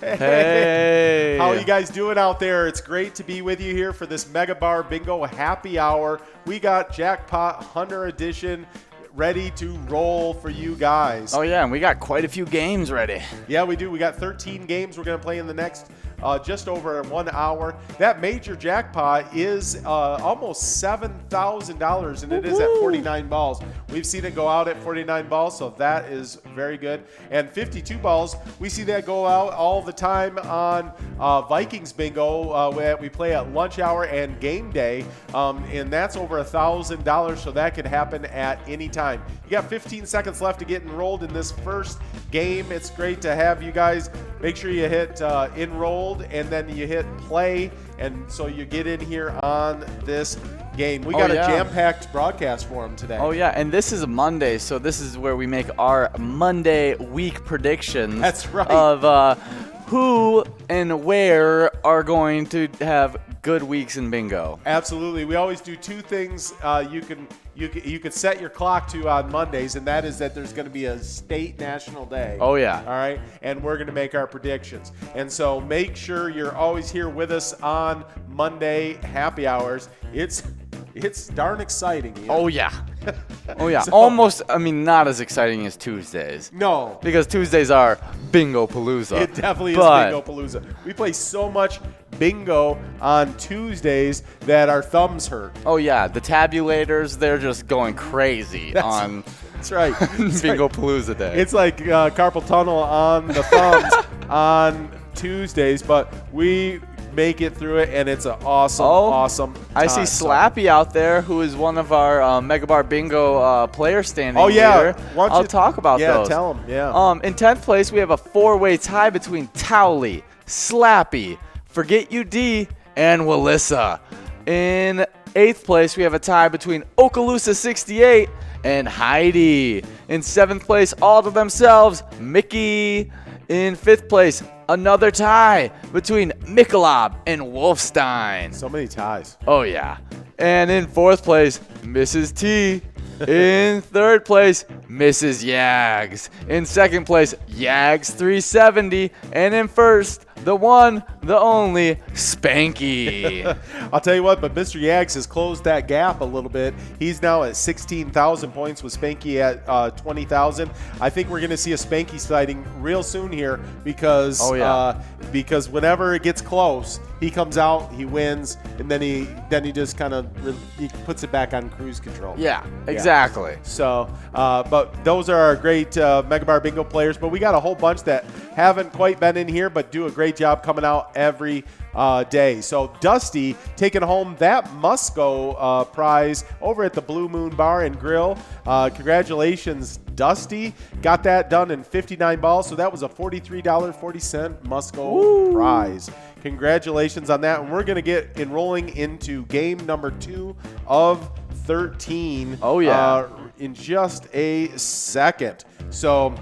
Hey. How are you guys doing out there? It's great to be with you here for this Mega Bar Bingo Happy Hour. We got Jackpot Hunter Edition ready to roll for you guys. Oh, yeah, and we got quite a few games ready. Yeah, we do. We got 13 games we're going to play in the next just over 1 hour. That major jackpot is almost $7,000, and it is at 49 balls. We've seen it go out at 49 balls, so that is very good. And 52 balls, we see that go out all the time on Vikings Bingo. We play at lunch hour and game day, and that's over $1,000, so that could happen at any time. You got 15 seconds left to get enrolled in this first game. It's great to have you guys. Make sure you hit enrolled, and then you hit play, and so you get in here on this game. We got a jam-packed broadcast for them today. Oh, yeah, and this is a Monday, so this is where we make our Monday week predictions. That's right. Of who and where are going to have good weeks in bingo. Absolutely. We always do two things you could set your clock to on Mondays, and that is that there's going to be a state national day. Oh, yeah. All right? And we're going to make our predictions. And so make sure you're always here with us on Monday happy hours. It's darn exciting. Ian. Oh, yeah. Oh, yeah. Almost, not as exciting as Tuesdays. No. Because Tuesdays are Bingo Palooza. It definitely is Bingo Palooza. We play so much bingo on Tuesdays that our thumbs hurt. Oh, yeah. The tabulators, they're just going crazy on That's right. Bingo Palooza Day. It's like carpal tunnel on the thumbs on Tuesdays, but we make it through it, and it's an awesome time. I see Slappy out there, who is one of our Mega Bar Bingo player standing here. I'll talk about those. Yeah, tell him. Yeah. In 10th place, we have a 4-way tie between Towley, Slappy, Forget You D, and Willissa. In 8th place, we have a tie between Okaloosa 68 and Heidi. In 7th place, all to themselves, Mickey. In 5th place, another tie between Michelob and Wolfstein. So many ties. Oh, yeah. And in 4th place, Mrs. T. In 3rd place, Mrs. Yags. In 2nd place, Yags 370. And in 1st, the one, the only, Spanky. I'll tell you what, but Mr. Yags has closed that gap a little bit. He's now at 16,000 points with Spanky at 20,000. I think we're going to see a Spanky sighting real soon here because because whenever it gets close, he comes out, he wins, and then he just kind of he puts it back on cruise control. Yeah, exactly. So, but those are our great Mega Bar Bingo players. But we got a whole bunch that haven't quite been in here, but do a great job coming out every day. So Dusty taking home that Musco prize over at the Blue Moon Bar and Grill. Congratulations, Dusty. Got that done in 59 balls. So that was a $43.40 Musco prize. Congratulations on that. And we're going to get enrolling into game number 2 of 13. Oh, yeah. In just a second. So,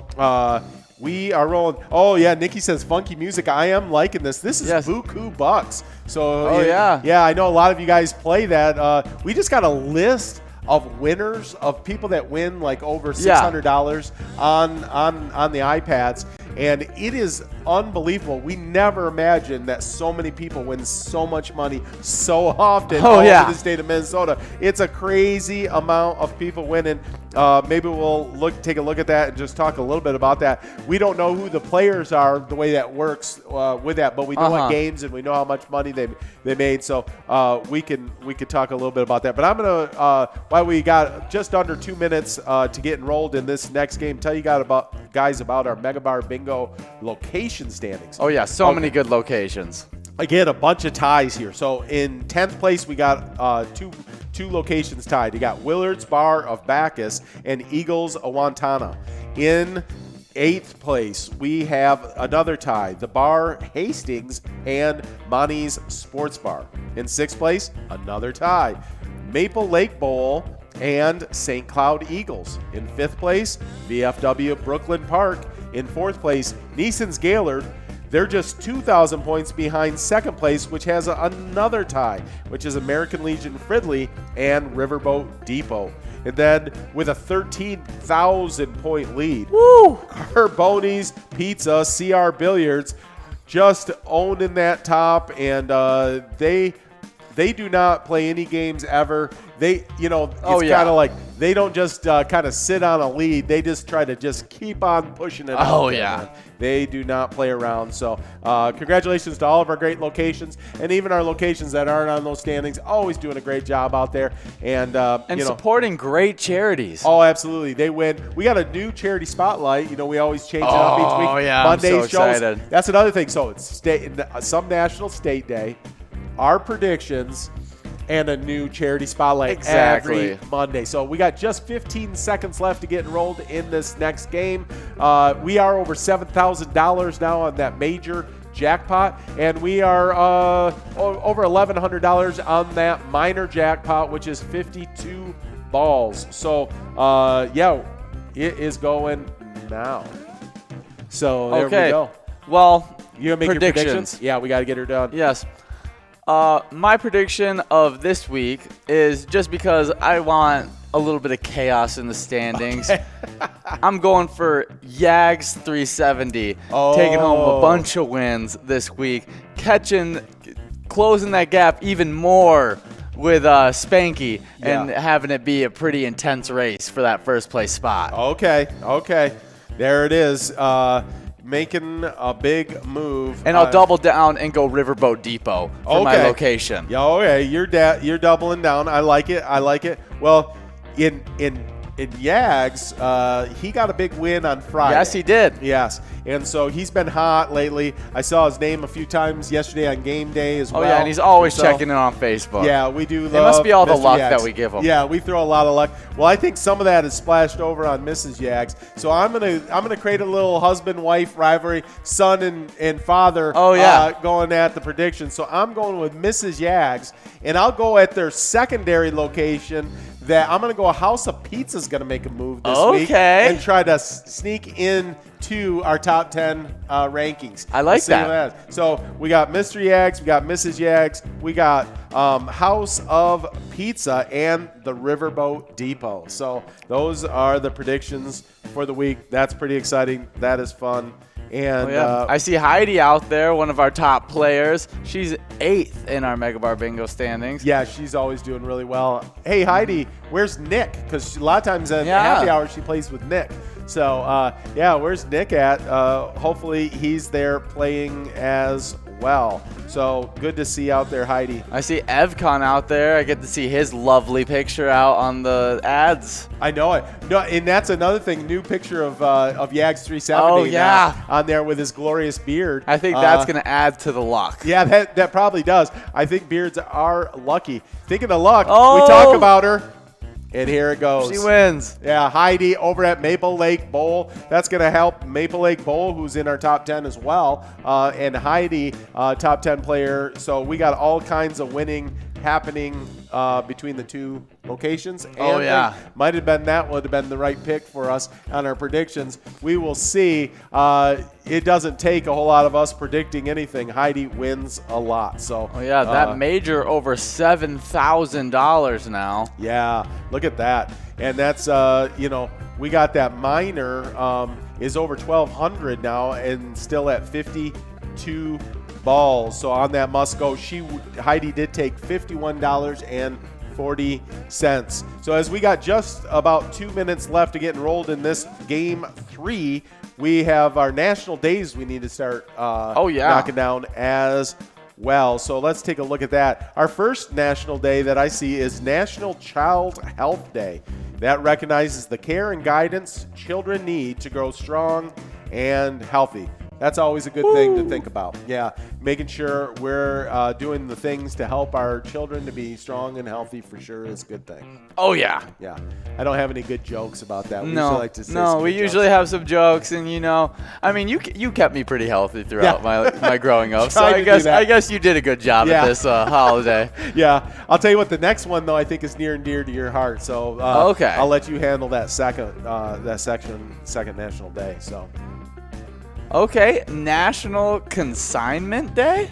we are rolling. Oh, yeah. Nikki says funky music. I am liking this. This is Buku Bucks. So, yeah, I know a lot of you guys play that. We just got a list of winners of people that win like over $600 on the iPads. And it is unbelievable. We never imagined that so many people win so much money so often all over the state of Minnesota. It's a crazy amount of people winning. Maybe we'll take a look at that and just talk a little bit about that. We don't know who the players are, the way that works with that, but we know what games and we know how much money they made. So we could talk a little bit about that. But I'm gonna while we got just under 2 minutes to get enrolled in this next game, tell you guys about our Mega Bar Bingo location standings. Oh yeah, so many good locations. Again, a bunch of ties here. So in 10th place, we got two locations tied. You got Willard's Bar of Bacchus and Eagles Awantana. In 8th place, we have another tie, the Bar Hastings and Monty's Sports Bar. In 6th place, another tie, Maple Lake Bowl and St. Cloud Eagles. In 5th place, VFW Brooklyn Park. In 4th place, Neeson's Gaylord. They're just 2,000 points behind 2nd place, which has another tie, which is American Legion Fridley and Riverboat Depot. And then with a 13,000 point lead, Carboni's Pizza, CR Billiards, just owning that top, and they do not play any games ever. It's kind of like they don't just kind of sit on a lead. They just try to just keep on pushing it. Man. They do not play around. So congratulations to all of our great locations, and even our locations that aren't on those standings, always doing a great job out there. And supporting great charities. Oh, absolutely. They win. We got a new charity spotlight. We always change it up each week. Oh, yeah. Monday I'm so excited. shows. That's another thing. So it's some National State Day, our predictions, and a new charity spotlight every Monday. So we got just 15 seconds left to get enrolled in this next game. We are over $7,000 now on that major jackpot, and we are over $1,100 on that minor jackpot, which is 52 balls. So, it is going now. So there we go. Well, you gonna make your predictions? Yeah, we got to get her done. Yes. My prediction of this week is, just because I want a little bit of chaos in the standings, I'm going for Yags 370, taking home a bunch of wins this week, closing that gap even more with Spanky, and having it be a pretty intense race for that first place spot. Okay. There it is. Making a big move, and I'll double down and go Riverboat Depot for my location. Yeah, okay, you're doubling down. I like it. Well, in Yags, he got a big win on Friday. Yes, he did. Yes, and so he's been hot lately. I saw his name a few times yesterday on game day as well. Oh yeah, and he's always checking in on Facebook. Yeah, we do love. It must be all the Mr. luck Yags. that we give him. Yeah, we throw a lot of luck. Well, I think some of that is splashed over on Mrs. Yags. So I'm gonna create a little husband-wife rivalry, son and father. Oh yeah, going at the prediction. So I'm going with Mrs. Yags, and I'll go at their secondary location. That I'm going to go. A House of Pizza is going to make a move this week and try to sneak into our top 10 rankings. I like that. So we got Mr. Yags, we got Mrs. Yags, we got House of Pizza, and the Riverboat Depot. So those are the predictions for the week. That's pretty exciting. That is fun. And I see Heidi out there, one of our top players. She's 8th in our Mega Bar Bingo standings. Yeah, she's always doing really well. Hey, Heidi, where's Nick? Because a lot of times at happy hour she plays with Nick. So, where's Nick at? Hopefully he's there playing as well. So good to see out there, Heidi. I see Evcon out there. I get to see his lovely picture out on the ads. I know it. No, and that's another thing. New picture of Yags 370 on there with his glorious beard. I think that's going to add to the luck. Yeah, that probably does. I think beards are lucky. Thinking of luck, we talk about her. And here it goes. She wins. Yeah, Heidi over at Maple Lake Bowl. That's going to help Maple Lake Bowl, who's in our top 10 as well. And Heidi, top 10 player. So we got all kinds of winning happening between the two locations. And might have been that would have been the right pick for us on our predictions. We will see. It doesn't take a whole lot of us predicting anything. Heidi wins a lot. So that major over $7,000 now. Yeah, look at that. And that's we got that minor is over 1,200 now and still at 52 balls. So on that must go, Heidi did take $51.40. So as we got just about 2 minutes left to get enrolled in this game 3, we have our national days we need to start knocking down as well. So let's take a look at that. Our first national day that I see is National Child Health Day. That recognizes the care and guidance children need to grow strong and healthy. That's always a good thing to think about. Yeah, making sure we're doing the things to help our children to be strong and healthy for sure is a good thing. Oh, yeah. Yeah. I don't have any good jokes about that. We usually have some jokes, and you kept me pretty healthy throughout my growing up. So I guess you did a good job at this holiday. Yeah. I'll tell you what, the next one though I think is near and dear to your heart. So I'll let you handle that second National Day. So. Okay, National Consignment Day?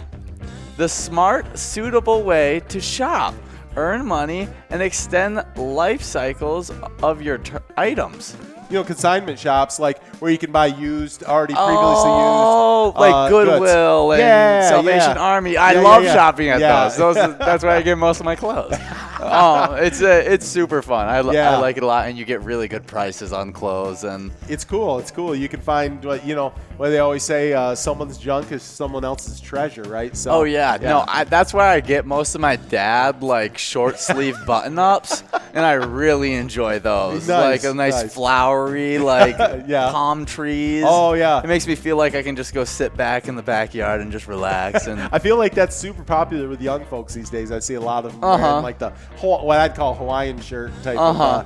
The smart, suitable way to shop, earn money, and extend life cycles of your items. consignment shops like where you can buy used, already previously used. Oh, like Goodwill and Salvation Army. I love shopping at those. That's where I get most of my clothes. It's super fun. I like it a lot, and you get really good prices on clothes. And it's cool. It's cool. You can find what they always say: someone's junk is someone else's treasure, right? So. No, that's where I get most of my dad like short sleeve button ups, and I really enjoy those. Like a nice flowery palm trees. Oh yeah. It makes me feel like I can just go sit back in the backyard and just relax. And I feel like that's super popular with young folks these days. I see a lot of them wearing like the what I'd call Hawaiian shirt type of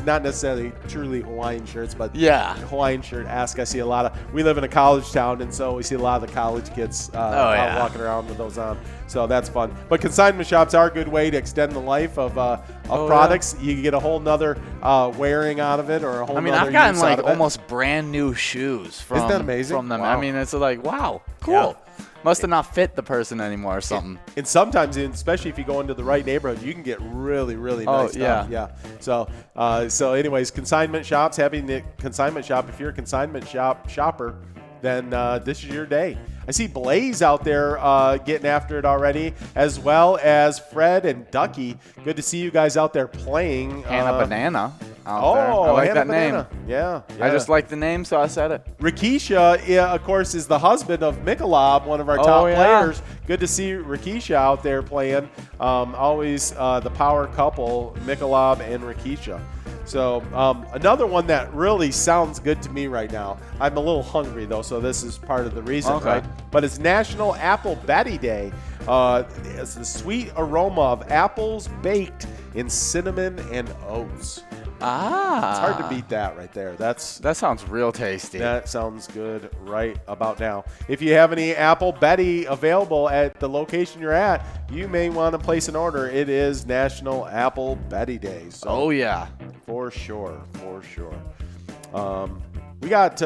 not necessarily truly Hawaiian shirts, but Hawaiian shirt ask. I see a lot of. We live in a college town, and so we see a lot of the college kids out walking around with those on. So that's fun. But consignment shops are a good way to extend the life of products. You can get a whole nother wearing out of it, or a whole. I've gotten like almost brand new shoes from. Isn't that amazing? From them. Wow. It's like wow, cool. Yeah. Must have not fit the person anymore or something. And sometimes, especially if you go into the right neighborhood, you can get really, really nice stuff. Yeah. So anyways, consignment shops, having the consignment shop. If you're a consignment shopper, then this is your day. I see Blaze out there getting after it already, as well as Fred and Ducky. Good to see you guys out there playing. Hannah Banana. Out there. I like that Banana. name. Yeah. I just like the name, so I said it. Rikisha, of course, is the husband of Michelob, one of our top players. Good to see Rikisha out there playing. Always the power couple, Michelob and Rikisha. So another one that really sounds good to me right now. I'm a little hungry, though, so this is part of the reason, right? But it's National Apple Betty Day. It's the sweet aroma of apples baked in cinnamon and oats. It's hard to beat that right there. That sounds real tasty. That sounds good right about now. If you have any Apple Betty available at the location you're at, you may want to place an order. It is National Apple Betty Day. So for sure. We got,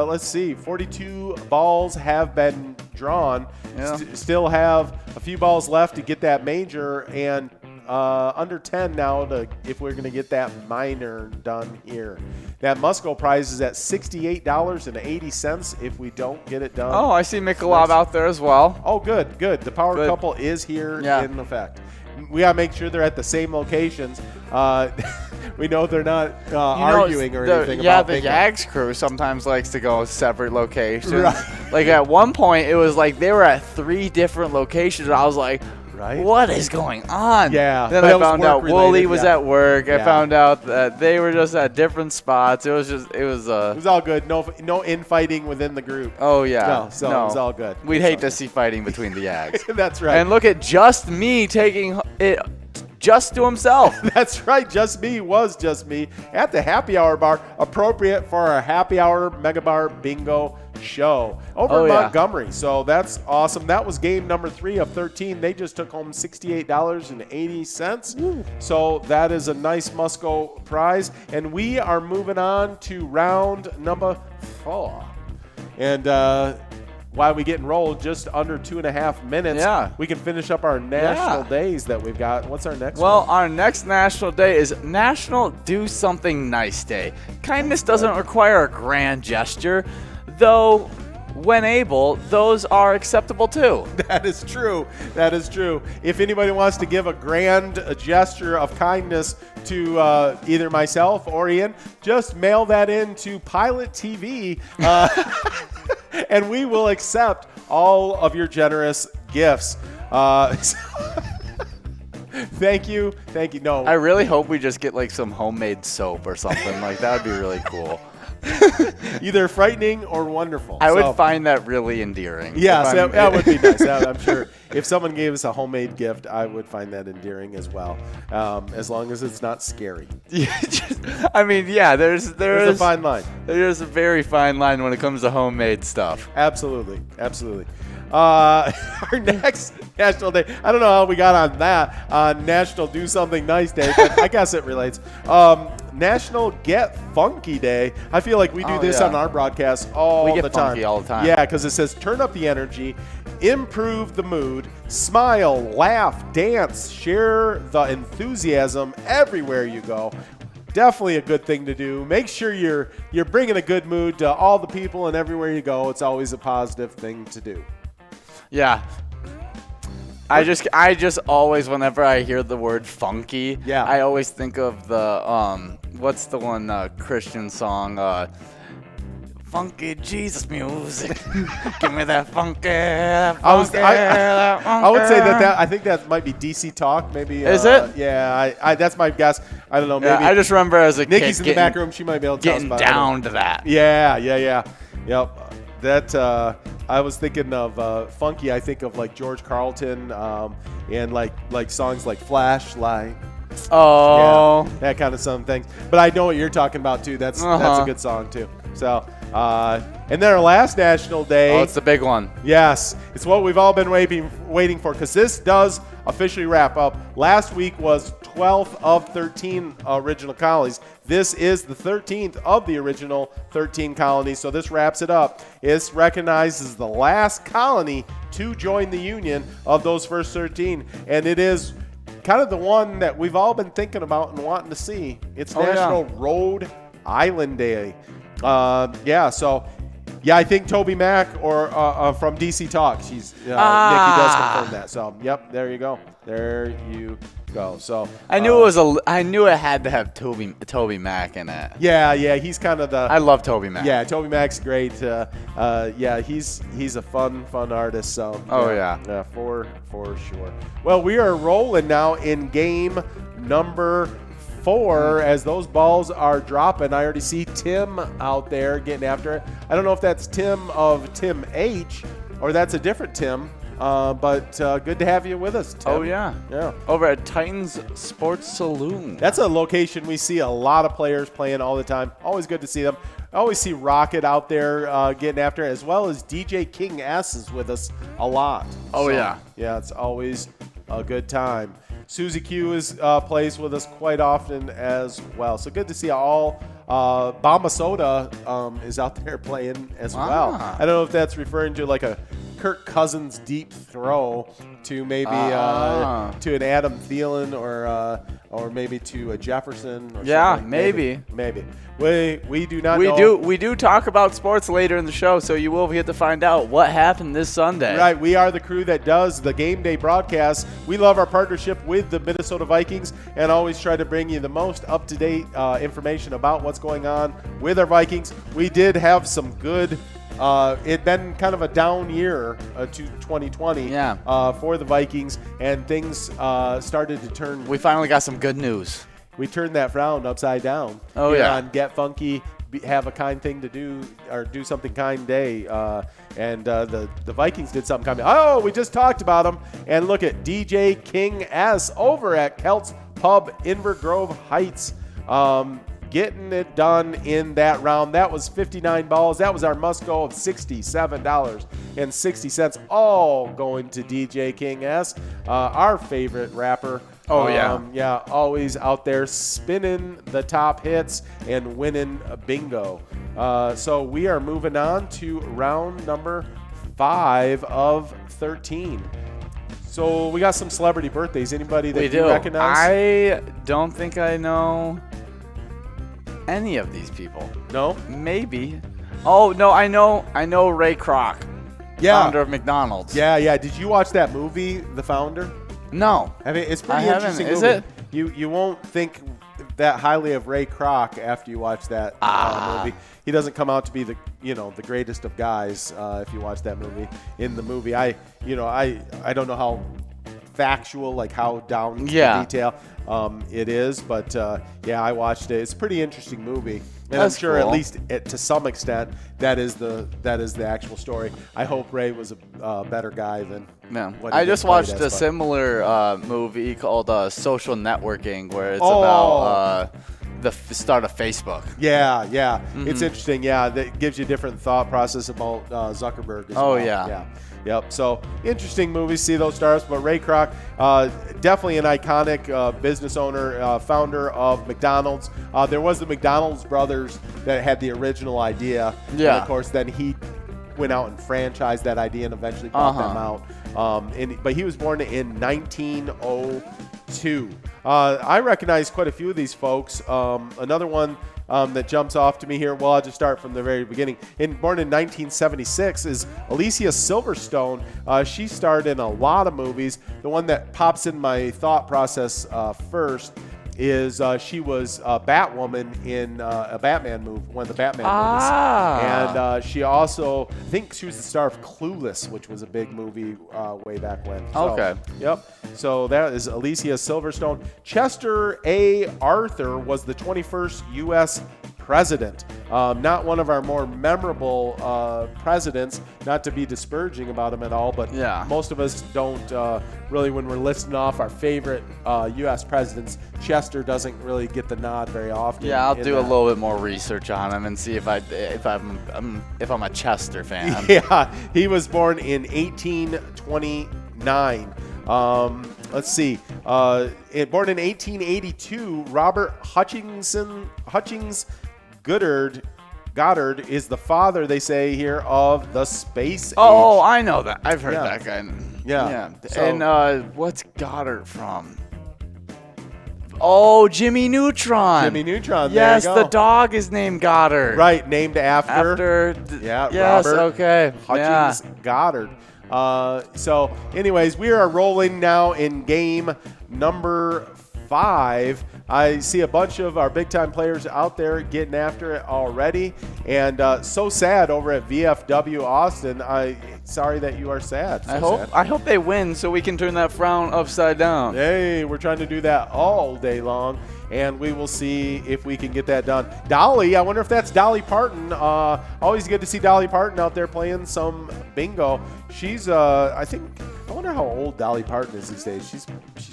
let's see, 42 balls have been drawn. Yeah. Still have a few balls left to get that major, and under 10 now if we're going to get that minor done here. That Musco prize is at $68.80 if we don't get it done. Oh, I see Michelob out there as well. Oh, good. The power couple is here in effect. We got to make sure they're at the same locations. We know they're not arguing or anything about the Yags crew sometimes likes to go separate locations. Right. Like at one point, it was like they were at 3 different locations. And I was like, what is going on? Yeah. Then I found out Wooly was at work. I found out that they were just at different spots. It was all good. No infighting within the group. Oh yeah. No, it was all good. We'd hate to see fighting between the Yags. That's right. And look at just me taking it just to himself. That's right. Just me at the happy hour bar, appropriate for our happy hour mega bar bingo show over in Montgomery. So that's awesome. That was game number 3 of 13. They just took home $68.80. So that is a nice Musco prize. And we are moving on to round number 4. And while we get enrolled, just under 2.5 minutes, we can finish up our national days that we've got. What's our next one? Well, our next national day is National Do Something Nice Day. Kindness doesn't require a grand gesture, though when able, those are acceptable too. That is true. If anybody wants to give a grand gesture of kindness to either myself or Ian, just mail that in to Pilot TV, and we will accept all of your generous gifts. Thank you. No, I really hope we just get like some homemade soap or something. Like that would be really cool. Either frightening or wonderful. I would find that really endearing. Yes, that would be nice. I'm sure if someone gave us a homemade gift, I would find that endearing as well, as long as it's not scary. There's a fine line. There's a very fine line when it comes to homemade stuff. Absolutely. Our next National Day, I don't know how we got on that, National Do Something Nice Day, but I guess it relates. National Get Funky Day. I feel like we do this on our broadcast all the time. We get funky all the time. Yeah, because it says turn up the energy, improve the mood, smile, laugh, dance, share the enthusiasm everywhere you go. definitely a good thing to do. Make sure you're bringing a good mood to all the people and everywhere you go. It's always a positive thing to do. Yeah. I just always, whenever I hear the word funky, I always think of the what's the one Christian song? Funky Jesus music. Give me that funky. I would say that I think that might be DC Talk. Maybe is it? Yeah, I that's my guess. I don't know. Maybe I just remember as a Nikki's kid in the back room. She might be able to tell us about down to that. Yeah. Yep. That I was thinking of funky. I think of like George Carlton and like songs like Flashlight. Oh, yeah, that kind of some things. But I know what you're talking about too. That's a good song too. So, and then our last National Day. Oh, it's the big one. Yes, it's what we've all been waiting for, because this does officially wrap up. Last week was 12th of 13 original colonies. This is the 13th of the original 13 colonies, so this wraps it up. It's recognized as the last colony to join the Union of those first 13, and it is kind of the one that we've all been thinking about and wanting to see. It's National Rhode Island Day. I think Toby Mack or from DC Talk. She's Nikki does confirm that. So, yep, there you go. There you go. So I knew it had to have Toby Mack in it. Yeah, he's kind of the. I love Toby Mack. Yeah, Toby Mack's great. He's a fun artist. So yeah, for sure. Well, we are rolling now in game number 4 as those balls are dropping. I already see Tim out there getting after it. I don't know if that's Tim of Tim H or that's a different Tim, but good to have you with us, Tim. Oh, yeah. Over at Titans Sports Saloon. That's a location we see a lot of players playing all the time. Always good to see them. I always see Rocket out there getting after it, as well as DJ King S is with us a lot. Oh, yeah. Yeah, it's always a good time. Susie Q plays with us quite often as well. So good to see all. Bamba Soda is out there playing as well. I don't know if that's referring to like a Kirk Cousins deep throw to maybe to an Adam Thielen or maybe to a Jefferson. Or something. Maybe. We do not know. We do talk about sports later in the show, so you will get to find out what happened this Sunday. Right. We are the crew that does the game day broadcast. We love our partnership with the Minnesota Vikings and always try to bring you the most up-to-date information about what's going on with our Vikings. We did have some good it'd been kind of a down year to 2020 for the Vikings, and things started to turn. We finally got some good news. We turned that frown upside down. On Get Funky, have a kind thing to do, or do something kind day. And the Vikings did something kind. Oh, we just talked about them. And look at DJ King S over at Kelt's Pub, Inver Grove Heights. Getting it done in that round. That was 59 balls. That was our must-go of $67.60, all going to DJ King S, our favorite rapper. Always out there spinning the top hits and winning a bingo. So we are moving on to round number 5 of 13. So we got some celebrity birthdays. Anybody that you recognize? I don't think I know any of these people. No? Maybe. Oh, no, I know Ray Kroc, founder of McDonald's. Yeah. Did you watch that movie, The Founder? No. I mean, it's pretty interesting movie. Is it? You won't think that highly of Ray Kroc after you watch that movie. He doesn't come out to be the greatest of guys if you watch that movie. In the movie, I don't know how factual, like how down to detail it is, but I watched it. It's a pretty interesting movie, and I'm sure cool. At least to some extent that is the actual story. I hope Ray was a better guy than. I just watched a similar movie called Social Networking, where it's about the start of Facebook. Yeah. Mm-hmm. It's interesting. Yeah, that gives you a different thought process about Zuckerberg as well. Yeah. Yep. So interesting movies, see those stars. But Ray Kroc, definitely an iconic business owner, founder of McDonald's. There was the McDonald's brothers that had the original idea. Yeah. And of course, then he went out and franchised that idea and eventually bought them out. But he was born in 1902. I recognize quite a few of these folks. Another one that jumps off to me here, well, I'll just start from the very beginning. Born in 1976 is Alicia Silverstone. She starred in a lot of movies. The one that pops in my thought process first is she was Batwoman in a Batman movie, one of the Batman movies. And she also, I think she was the star of Clueless, which was a big movie way back when. Okay. Yep. So that is Alicia Silverstone. Chester A. Arthur was the 21st U.S. president. Not one of our more memorable presidents, not to be disparaging about him at all, but most of us don't really, when we're listing off our favorite U.S. presidents, Chester doesn't really get the nod very often. Yeah, I'll do a little bit more research on him and see if I'm a Chester fan. Yeah, he was born in 1829. Let's see. Born in 1882, Robert Hutchings Goddard is the father, they say here, of the space age. Oh, I know that. I've heard that guy. Yeah. So, and what's Goddard from? Oh, Jimmy Neutron. Jimmy Neutron. Yes, there you go. The dog is named Goddard. Right, named after. Yes. Robert Okay. Hutchings Goddard. So, anyways, we are rolling now in game number 5. I see a bunch of our big-time players out there getting after it already, and so sad over at VFW Austin. Sorry that you are sad. I hope they win so we can turn that frown upside down. Hey, we're trying to do that all day long, and we will see if we can get that done. Dolly, I wonder if that's Dolly Parton. Always good to see Dolly Parton out there playing some bingo. She's, I wonder how old Dolly Parton is these days. She's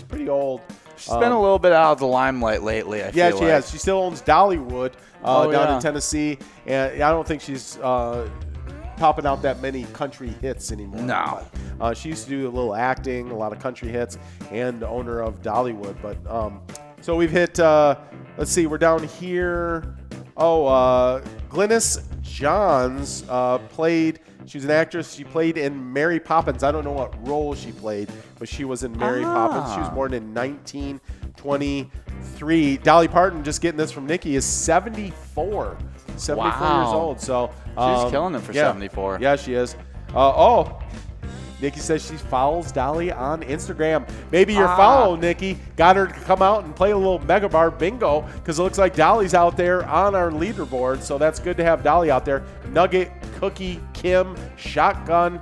pretty old. She's been a little bit out of the limelight lately, I feel like. Yeah, she has. She still owns Dollywood down in Tennessee, and I don't think she's popping out that many country hits anymore. No. But, she used to do a little acting, a lot of country hits, and the owner of Dollywood. But so we've hit, let's see, we're down here. Glynis Johns played. She was an actress. She played in Mary Poppins. I don't know what role she played, but she was in Mary Poppins. She was born in 1923. Dolly Parton, just getting this from Nikki, is 74. 74 years old. So she's killing it for 74. Yeah, she is. Nikki says she follows Dolly on Instagram. Maybe you're following Nikki. Got her to come out and play a little Mega Bar bingo because it looks like Dolly's out there on our leaderboard. So that's good to have Dolly out there. Nugget, Cookie, Kim, Shotgun,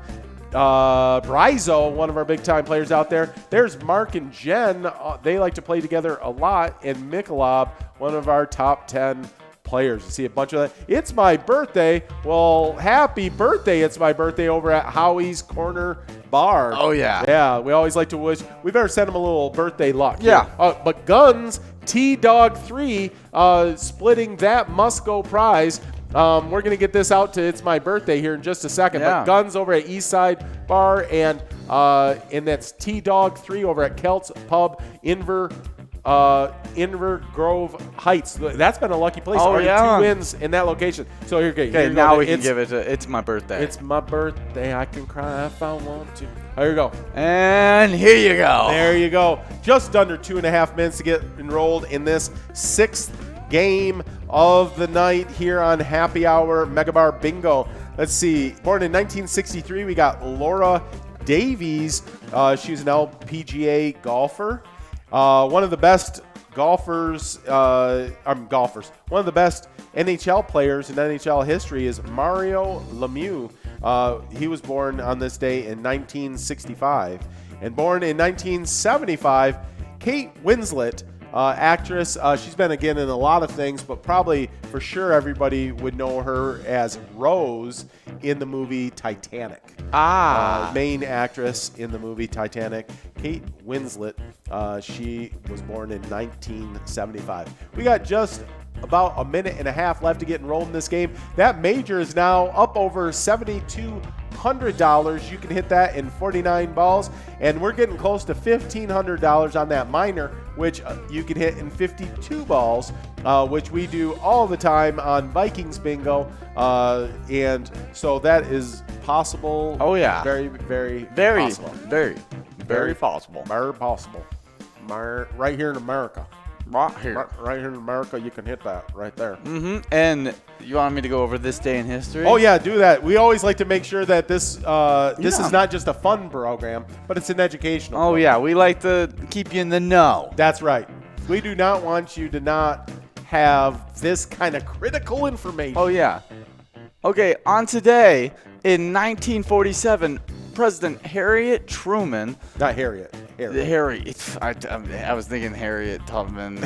Bryzo, one of our big-time players out there. There's Mark and Jen. They like to play together a lot. And Michelob, one of our top 10 players. You see a bunch of that. It's my birthday. Well, happy birthday. It's my birthday over at Howie's Corner Bar. Oh, yeah. Yeah, we always like to wish. We better send them a little birthday luck. Yeah. But Guns, T-Dog 3, splitting that must-go prize. We're going to get this out to It's My Birthday here in just a second. Yeah. But Guns over at Eastside Bar, and that's T-Dog 3 over at Kelt's Pub, Inver Grove Heights. That's been a lucky place. Oh, yeah. 2 wins in that location. So here you go. Now we can give it It's My Birthday. It's my birthday. I can cry if I want to. There you go. And here you go. There you go. Just under 2.5 minutes to get enrolled in this 6th game of the night here on Happy Hour Mega Bar Bingo. Let's see. Born in 1963, we got Laura Davies. She's an LPGA golfer. One of the best golfers. One of the best NHL players in NHL history is Mario Lemieux. He was born on this day in 1965. And born in 1975, Kate Winslet, actress. She's been, again, in a lot of things, but probably for sure everybody would know her as Rose in the movie Titanic. Main actress in the movie Titanic, Kate Winslet. She was born in 1975. We got just about a minute and a half left to get enrolled in this game. That major is now up over $7,200. You can hit that in 49 balls, and we're getting close to $1,500 on that minor, which you can hit in 52 balls, which we do all the time on Vikings Bingo, and so that is possible. Oh yeah, very, very, very possible. Very possible. Very possible. right here in America. Right here. Right here in America, you can hit that right there. Mm-hmm. And you want me to go over this day in history? Oh, yeah, do that. We always like to make sure that this is not just a fun program, but it's an educational program. Yeah. We like to keep you in the know. That's right. We do not want you to not have this kind of critical information. Oh, yeah. Okay, on today, in 1947, President Harriet Truman. Not Harriet. Harry. I was thinking Harriet Tubman.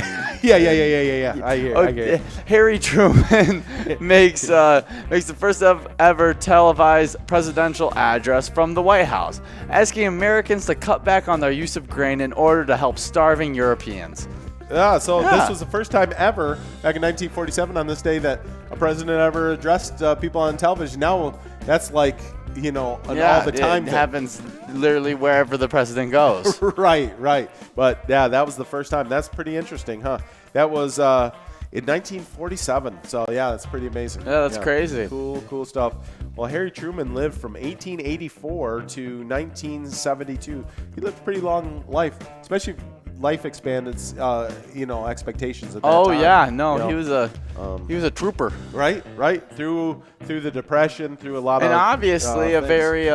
Yeah. I get it. Harry Truman makes the first ever televised presidential address from the White House, asking Americans to cut back on their use of grain in order to help starving Europeans. This was the first time ever, back in 1947, on this day, that a president ever addressed people on television. Now, that's like, an all the time thing. It thing. happens literally wherever the president goes. Right. But, yeah, that was the first time. That's pretty interesting, huh? That was in 1947. So, yeah, that's pretty amazing. Yeah, that's crazy. Cool stuff. Well, Harry Truman lived from 1884 to 1972. He lived a pretty long life, especially life expanded, expectations at that time. He was a trooper. Right. Through the Depression, through a lot of, and obviously a things. very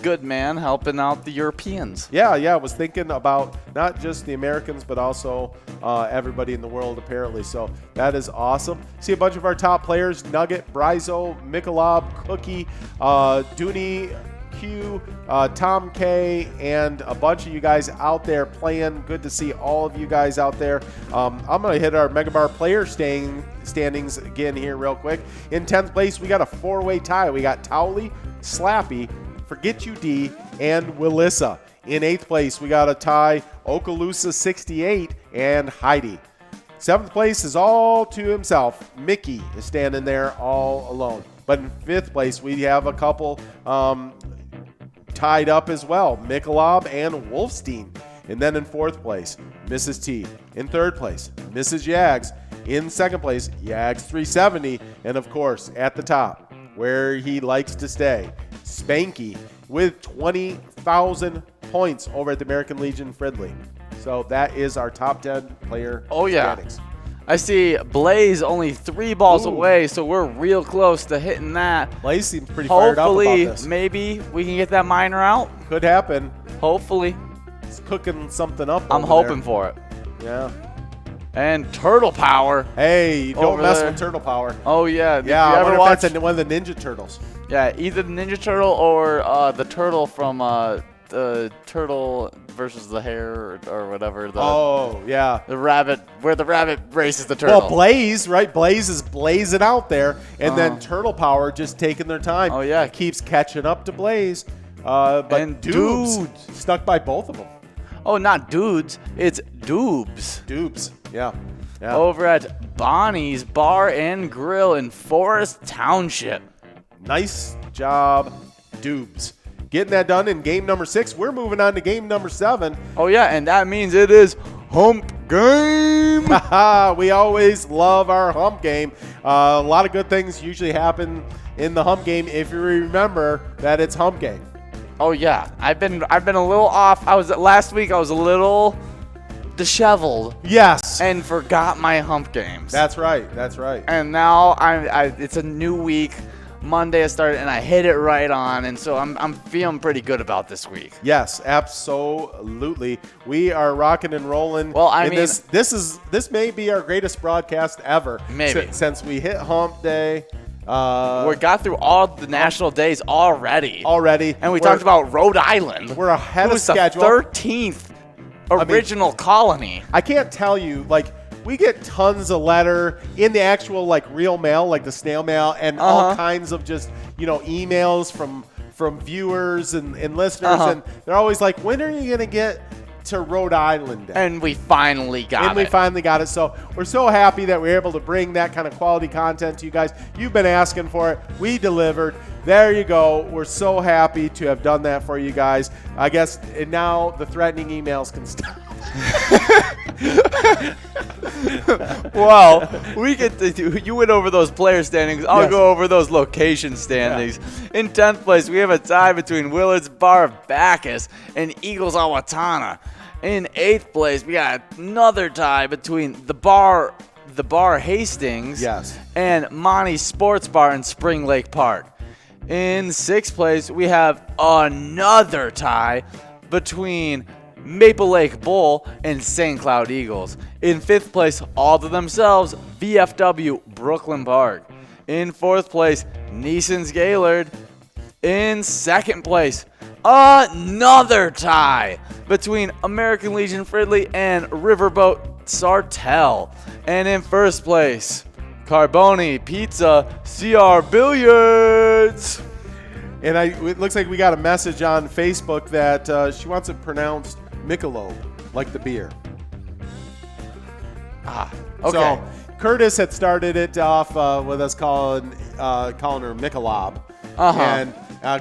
good man helping out the Europeans. Yeah. Was thinking about not just the Americans, but also everybody in the world, apparently. So that is awesome. See a bunch of our top players: Nugget, Brizo, Michelob, Cookie, Dooney, Q, Tom K, and a bunch of you guys out there playing. Good to see all of you guys out there. I'm going to hit our Mega Bar player standings again here real quick. In 10th place, we got a 4-way tie. We got Towley, Slappy, Forget You D, and Willissa. In 8th place, we got a tie, Okaloosa 68 and Heidi. 7th place is all to himself. Mickey is standing there all alone. But in 5th place, we have a couple tied up as well, Michelob and Wolfstein. And then in 4th place, Mrs. T. In 3rd place, Mrs. Yags. In 2nd place, Yags 370. And of course, at the top, where he likes to stay, Spanky with 20,000 points over at the American Legion Fridley. So that is our top 10 player standings. I see Blaze only 3 balls away, so we're real close to hitting that. Blaze seems pretty fired up about this. Maybe we can get that miner out. Could happen. Hopefully. He's cooking something up. I'm hoping for it. Yeah. And Turtle Power. Hey, you don't mess with Turtle Power. Oh, yeah. Yeah, I wonder if that's one of the Ninja Turtles. Yeah, either the Ninja Turtle or the turtle from the Turtle versus the Hare or whatever. The rabbit, where the rabbit races the turtle. Well, Blaze, right? Blaze is blazing out there, and then Turtle Power just taking their time. Oh, yeah. Keeps catching up to Blaze. But Dudes stuck by both of them. Oh, not Dudes. It's Doobs. Doobs, yeah. Over at Bonnie's Bar and Grill in Forest Township. Nice job, Doobs. Getting that done in game number 6. We're moving on to game number 7. Oh, yeah, and that means it is hump game. We always love our hump game. A lot of good things usually happen in the hump game if you remember that it's hump game. Oh, yeah. I've been a little off. Last week I was a little disheveled. Yes. And forgot my hump games. That's right. And now it's a new week. Monday I started and I hit it right on, and so I'm feeling pretty good about this week. Yes, absolutely. We are rocking and rolling. Well, I mean, this may be our greatest broadcast ever. Maybe since we hit hump day. We got through all the national days already. And we talked about Rhode Island. We're ahead of schedule. The 13th original colony. I can't tell you, we get tons of letter in the actual real mail, like the snail mail, and all kinds of just emails from viewers and listeners, and they're always like, when are you gonna get to Rhode Island Day? And we finally got it. So we're so happy that we're able to bring that kind of quality content to you guys. You've been asking for it. We delivered. There you go. We're so happy to have done that for you guys. I guess and now the threatening emails can stop. Well, you went over those player standings. I'll go over those location standings. Yeah. In 10th place, we have a tie between Willard's Bar of Bacchus and Eagles Owatonna. In 8th place, we got another tie between the bar Hastings and Monty's Sports Bar in Spring Lake Park. In 6th place, we have another tie between Maple Lake Bowl and St. Cloud Eagles. In 5th place, all to themselves, VFW Brooklyn Park. In 4th place, Neeson's Gaylord. In 2nd place, another tie between American Legion Fridley and Riverboat Sartell. And in 1st place, Carboni Pizza CR Billiards. And it looks like we got a message on Facebook that she wants it pronounced Michelob, like the beer. Okay. So Curtis had started it off with us calling her Michelob. And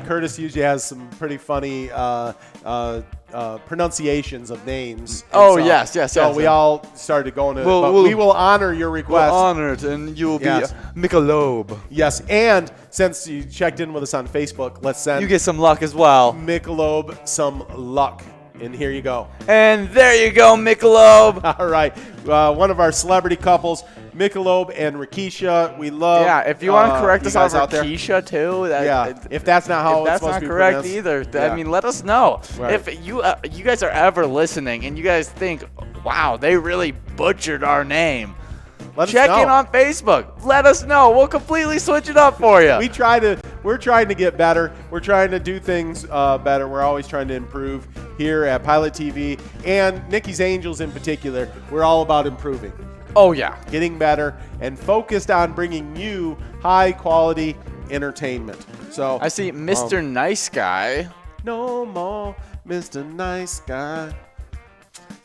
Curtis usually has some pretty funny pronunciations of names. Yes. So we all started going to it. We will honor your request. We'll honor it, and you'll be Michelob. Yes, and since you checked in with us on Facebook, let's send you get some luck as well. Michelob some luck. And here you go. And there you go, Michelob. All right. One of our celebrity couples, Michelob and Rakisha. We love. Yeah, if you want to correct us on Rakisha too. If that's not how it's supposed to be correct pronounced. either. I mean, let us know. Right. If you guys are ever listening and you guys think, wow, they really butchered our name. Check in on Facebook. Let us know. We'll completely switch it up for you. We're trying to get better. We're trying to do things better. We're always trying to improve here at Pilot TV and Nikki's Angels in particular. We're all about improving. Oh, yeah. Getting better and focused on bringing you high quality entertainment. So I see Mr. Nice Guy. No more Mr. Nice Guy.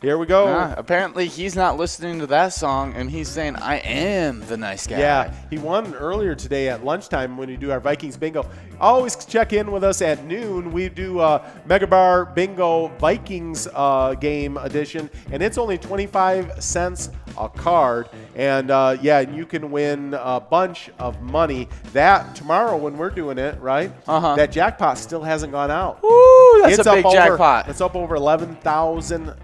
Here we go. Apparently, he's not listening to that song, and he's saying, I am the nice guy. Yeah, he won earlier today at lunchtime when we do our Vikings bingo. Always check in with us at noon. We do Mega Bar Bingo Vikings game edition, and it's only 25 cents a card. And, you can win a bunch of money. That tomorrow when we're doing it, right? That jackpot still hasn't gone out. Woo, that's a big jackpot. It's up over $11,000.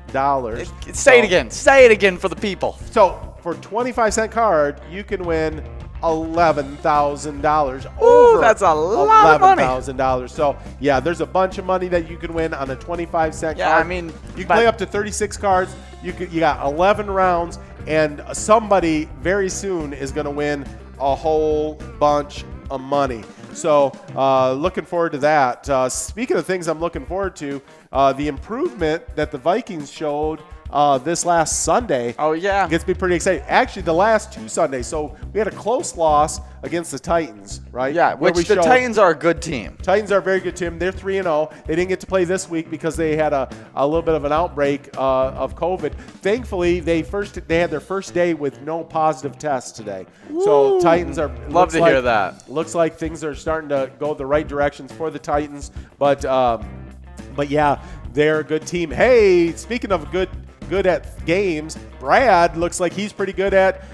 Say it again. Say it again for the people. So for 25-cent card, you can win $11,000. Ooh, that's a lot of money. $11,000. So, yeah, there's a bunch of money that you can win on a 25-cent card. Yeah, I mean, you can play up to 36 cards. You got 11 rounds, and somebody very soon is going to win a whole bunch of money. So, looking forward to that. Speaking of things I'm looking forward to, the improvement that the Vikings showed this last Sunday. Oh, yeah. Gets me pretty excited. Actually, the last two Sundays. So we had a close loss against the Titans, right? Yeah, the Titans are a good team. Titans are a very good team. They're 3-0. They didn't get to play this week because they had a little bit of an outbreak of COVID. Thankfully, they had their first day with no positive tests today. Woo. So Titans are love to hear that. Looks like things are starting to go the right directions for the Titans. But yeah, they're a good team. Hey, speaking of good at games, Brad looks like he's pretty good at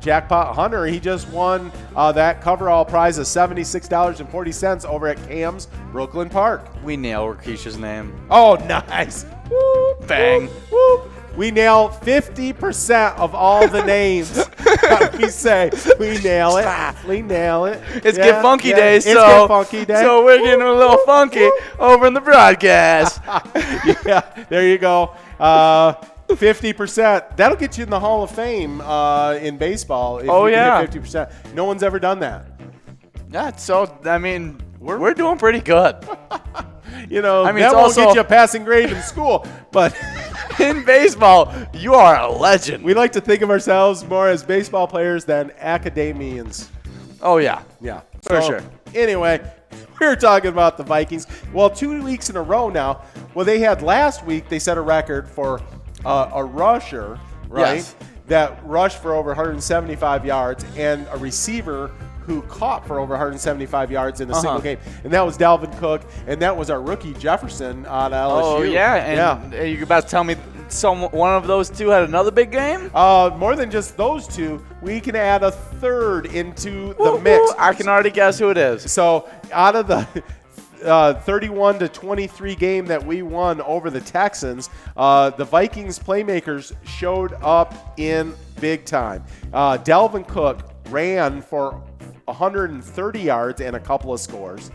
Jackpot Hunter. He just won that coverall prize of $76.40 over at Cam's Brooklyn Park. We nailed Rakisha's name. Oh, nice. Whoop, bang. Whoop, whoop. We nail 50% of all the names. We say we nail it. We nail it. It's Get Funky Day, It's Get Funky Day. So we're getting a little funky over in the broadcast. Yeah, there you go. 50%. That'll get you in the Hall of Fame in baseball. If you can hit 50%. No one's ever done that. Yeah, so, I mean, we're doing pretty good. That won't get you a passing grade in school, but in baseball, you are a legend. We like to think of ourselves more as baseball players than academians. Oh, yeah. Yeah. For sure. Anyway, we were talking about the Vikings. Well, 2 weeks in a row now. Well, they had last week, they set a record for a rusher, right? Yes. That rushed for over 175 yards and a receiver who caught for over 175 yards in a single game. And that was Dalvin Cook, and that was our rookie Jefferson on LSU. Oh, yeah. And you're about to tell me one of those two had another big game? More than just those two, we can add a third into the mix. I can already guess who it is. So out of the 31-23 game that we won over the Texans, the Vikings playmakers showed up in big time. Dalvin Cook ran for 130 yards and a couple of scores.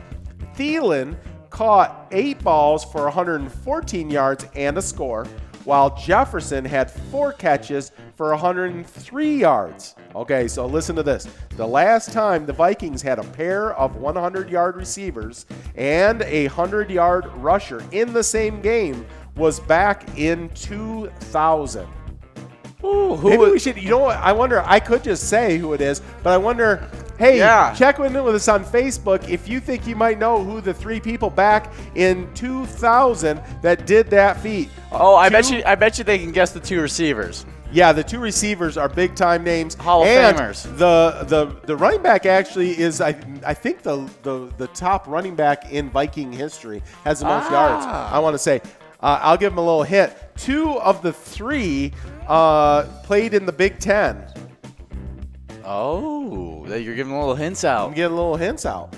Thielen caught 8 balls for 114 yards and a score, while Jefferson had 4 catches for 103 yards. Okay, so listen to this. The last time the Vikings had a pair of 100-yard receivers and a 100-yard rusher in the same game was back in 2000. Ooh, maybe we should, you know what, I wonder, I could just say who it is, but I wonder, hey, check in with us on Facebook if you think you might know who the 3 people back in 2000 that did that feat. Oh, I bet you they can guess the 2 receivers. Yeah, the 2 receivers are big-time names. Hall of Famers. The running back actually is, I think, the top running back in Viking history, has the most yards, I want to say. I'll give him a little hint. 2 of the 3 played in the Big Ten. Oh, you're giving little hints out. I'm getting little hints out.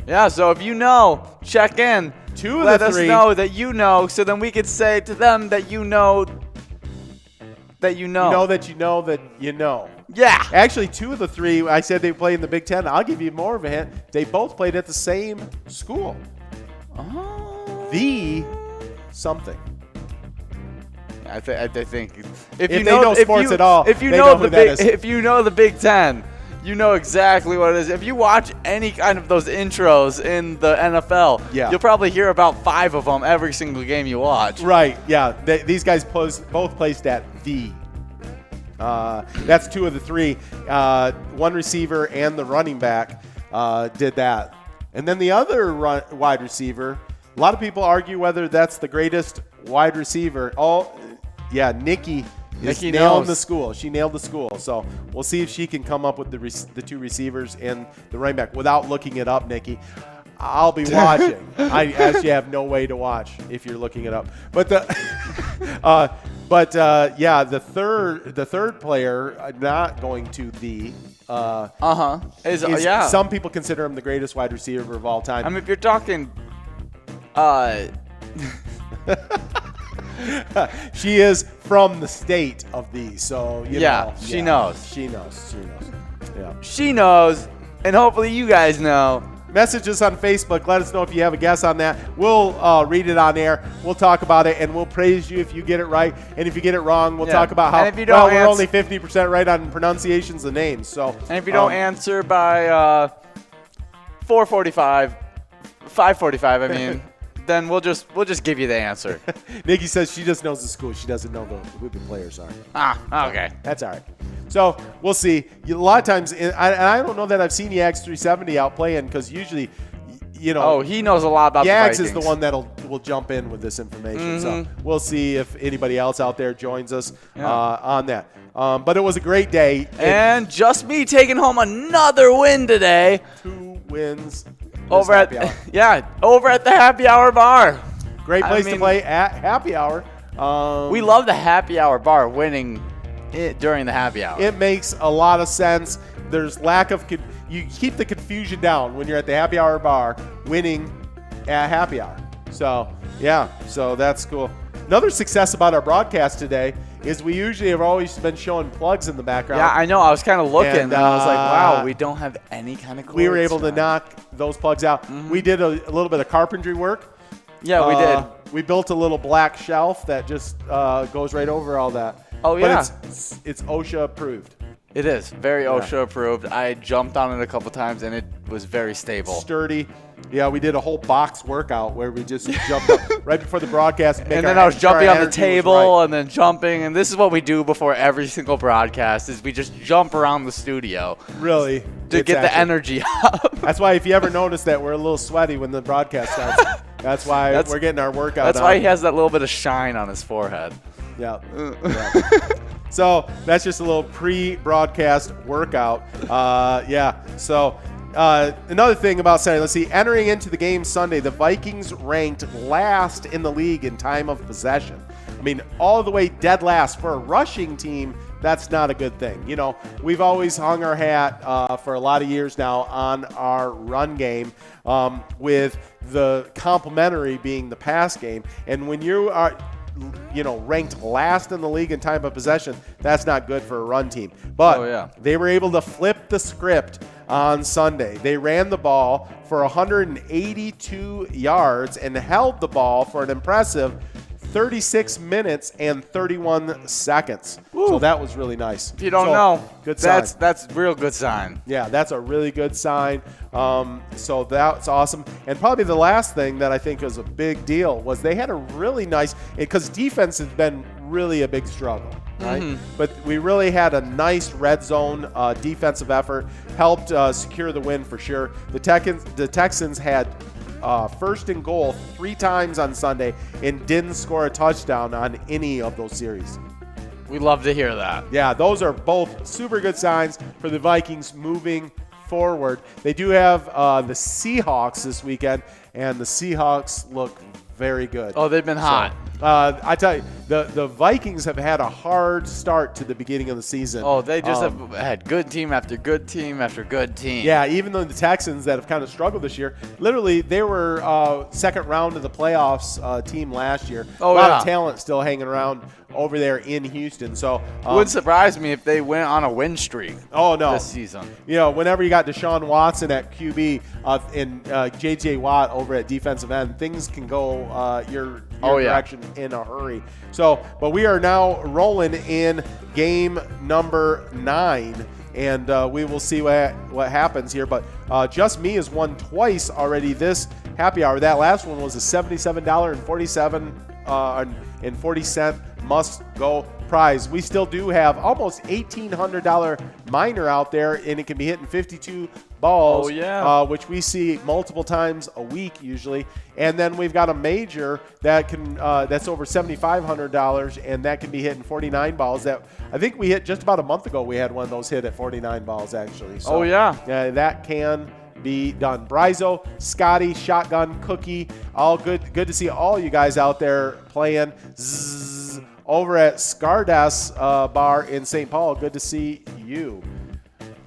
Yeah, so if you know, check in. 2 of Let the 3. us know that you know, so then we could say to them that you know that you know. You know that you know that you know. Yeah. Actually, 2 of the 3, I said they played in the Big Ten. I'll give you more of a hint. They both played at the same school. Oh. The something. I think if you know sports at all, if you they know who that is. if you know the Big Ten, you know exactly what it is. If you watch any kind of those intros in the NFL, you'll probably hear about 5 of them every single game you watch. Right. Yeah. These guys both placed at the. That's 2 of the 3. 1 receiver and the running back did that, and then the other wide receiver. A lot of people argue whether that's the greatest wide receiver. Yeah, Nikki nailed the school. She nailed the school. So we'll see if she can come up with the 2 receivers and the running back without looking it up, Nikki. I'll be watching. I actually have no way to watch if you're looking it up. But the third player, not going to the. Some people consider him the greatest wide receiver of all time. I mean, if you're talking. She is from the state of these, so you know. She knows. She knows. Yeah. She knows, and hopefully you guys know. Message us on Facebook. Let us know if you have a guess on that. We'll read it on air. We'll talk about it, and we'll praise you if you get it right. And if you get it wrong, we'll talk about how we're only 50% right on pronunciations of names. So, and if you don't answer by 4:45, 5:45, I mean. Then we'll just give you the answer. Nikki says she just knows the school. She doesn't know who the players are. Okay. That's all right. So we'll see. A lot of times, and I don't know that I've seen Yags 370 out playing because usually, you know. Oh, he knows a lot about Yags the is the one will jump in with this information. So we'll see if anybody else out there joins us on that. But it was a great day. And just me taking home another win today. 2 wins. Over at the happy hour bar. Great place to play at happy hour. We love the happy hour bar winning it during the happy hour. It makes a lot of sense. There's lack of you keep the confusion down when you're at the happy hour bar winning at happy hour. So so that's cool. Another success about our broadcast today is we usually have always been showing plugs in the background. Yeah, I know. I was kind of looking, and I was like, wow, we don't have any kind of cords. We were able to knock those plugs out. We did a little bit of carpentry work. Yeah, we did. We built a little black shelf that just goes right over all that. Oh, yeah. But it's OSHA approved. It is. Very OSHA approved. I jumped on it a couple times, and it was very stable. Sturdy. Yeah, we did a whole box workout where we just jumped up right before the broadcast. And then I was jumping on the table and then jumping. And this is what we do before every single broadcast is we just jump around the studio. Really? To get the energy up. That's why if you ever notice that we're a little sweaty when the broadcast starts, that's why we're getting our workout That's why he has that little bit of shine on his forehead. Yeah. So that's just a little pre-broadcast workout. So another thing about Sunday, let's see. Entering into the game Sunday, the Vikings ranked last in the league in time of possession. I mean, all the way dead last for a rushing team. that's not a good thing. You know, we've always hung our hat for a lot of years now on our run game, with the complementary being the pass game. And when you are, ranked last in the league in time of possession, that's not good for a run team. But they were able to flip the script on Sunday. They ran the ball for 182 yards and held the ball for an impressive 36 minutes and 31 seconds. Ooh. So that was really nice. If you don't know, good sign. That's a real good sign. Yeah, that's a really good sign. So that's awesome. And probably the last thing that I think was a big deal was they had a really nice, because defense has been really a big struggle, right? Mm-hmm. But we really had a nice red zone defensive effort, helped secure the win for sure. The Texans had first and goal 3 times on Sunday and didn't score a touchdown on any of those series. We love to hear that. Yeah, those are both super good signs for the Vikings moving forward. They do have the Seahawks this weekend, and the Seahawks look very good. Oh, they've been hot. I tell you, the Vikings have had a hard start to the beginning of the season. Oh, they just have had good team after good team after good team. Yeah, even though the Texans that have kind of struggled this year, literally they were second round of the playoffs team last year. A lot of talent still hanging around over there in Houston. So wouldn't surprise me if they went on a win streak. Oh no, this season. Whenever you got Deshaun Watson at QB and J.J. Watt over at defensive end, things can go your direction in a hurry. So, but we are now rolling in game number 9, and we will see what happens here. But Just Me has won twice already this happy hour. That last one was a $77.40 must-go prize. We still do have almost $1,800 minor out there, and it can be hitting 52 balls, which we see multiple times a week usually. And then we've got a major that can that's over $7,500, and that can be hitting 49 balls. That I think we hit just about a month ago. We had one of those hit at 49 balls actually. So, that can be done. Bryzo, Scotty, Shotgun, Cookie, all good to see all you guys out there playing. Over at Scardas Bar in St. Paul, good to see you.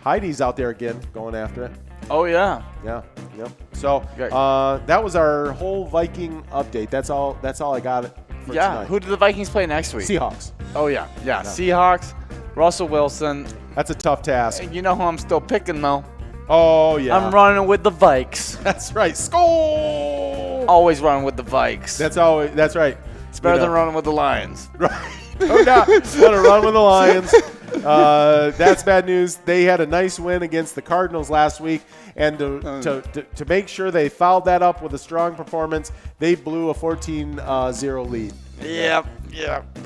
Heidi's out there again, going after it. Oh, yeah. Yeah, yep. So that was our whole Viking update. That's all I got for tonight. Who do the Vikings play next week? Seahawks. Oh, yeah. Seahawks, Russell Wilson. That's a tough task. You know who I'm still picking, though? Oh, yeah. I'm running with the Vikes. That's right. Score! Always running with the Vikes. That's right. It's better than running with the Lions. Right. No doubt. Gonna run with the Lions. That's bad news. They had a nice win against the Cardinals last week, and to make sure they fouled that up with a strong performance, they blew a 14-0 lead. Yeah.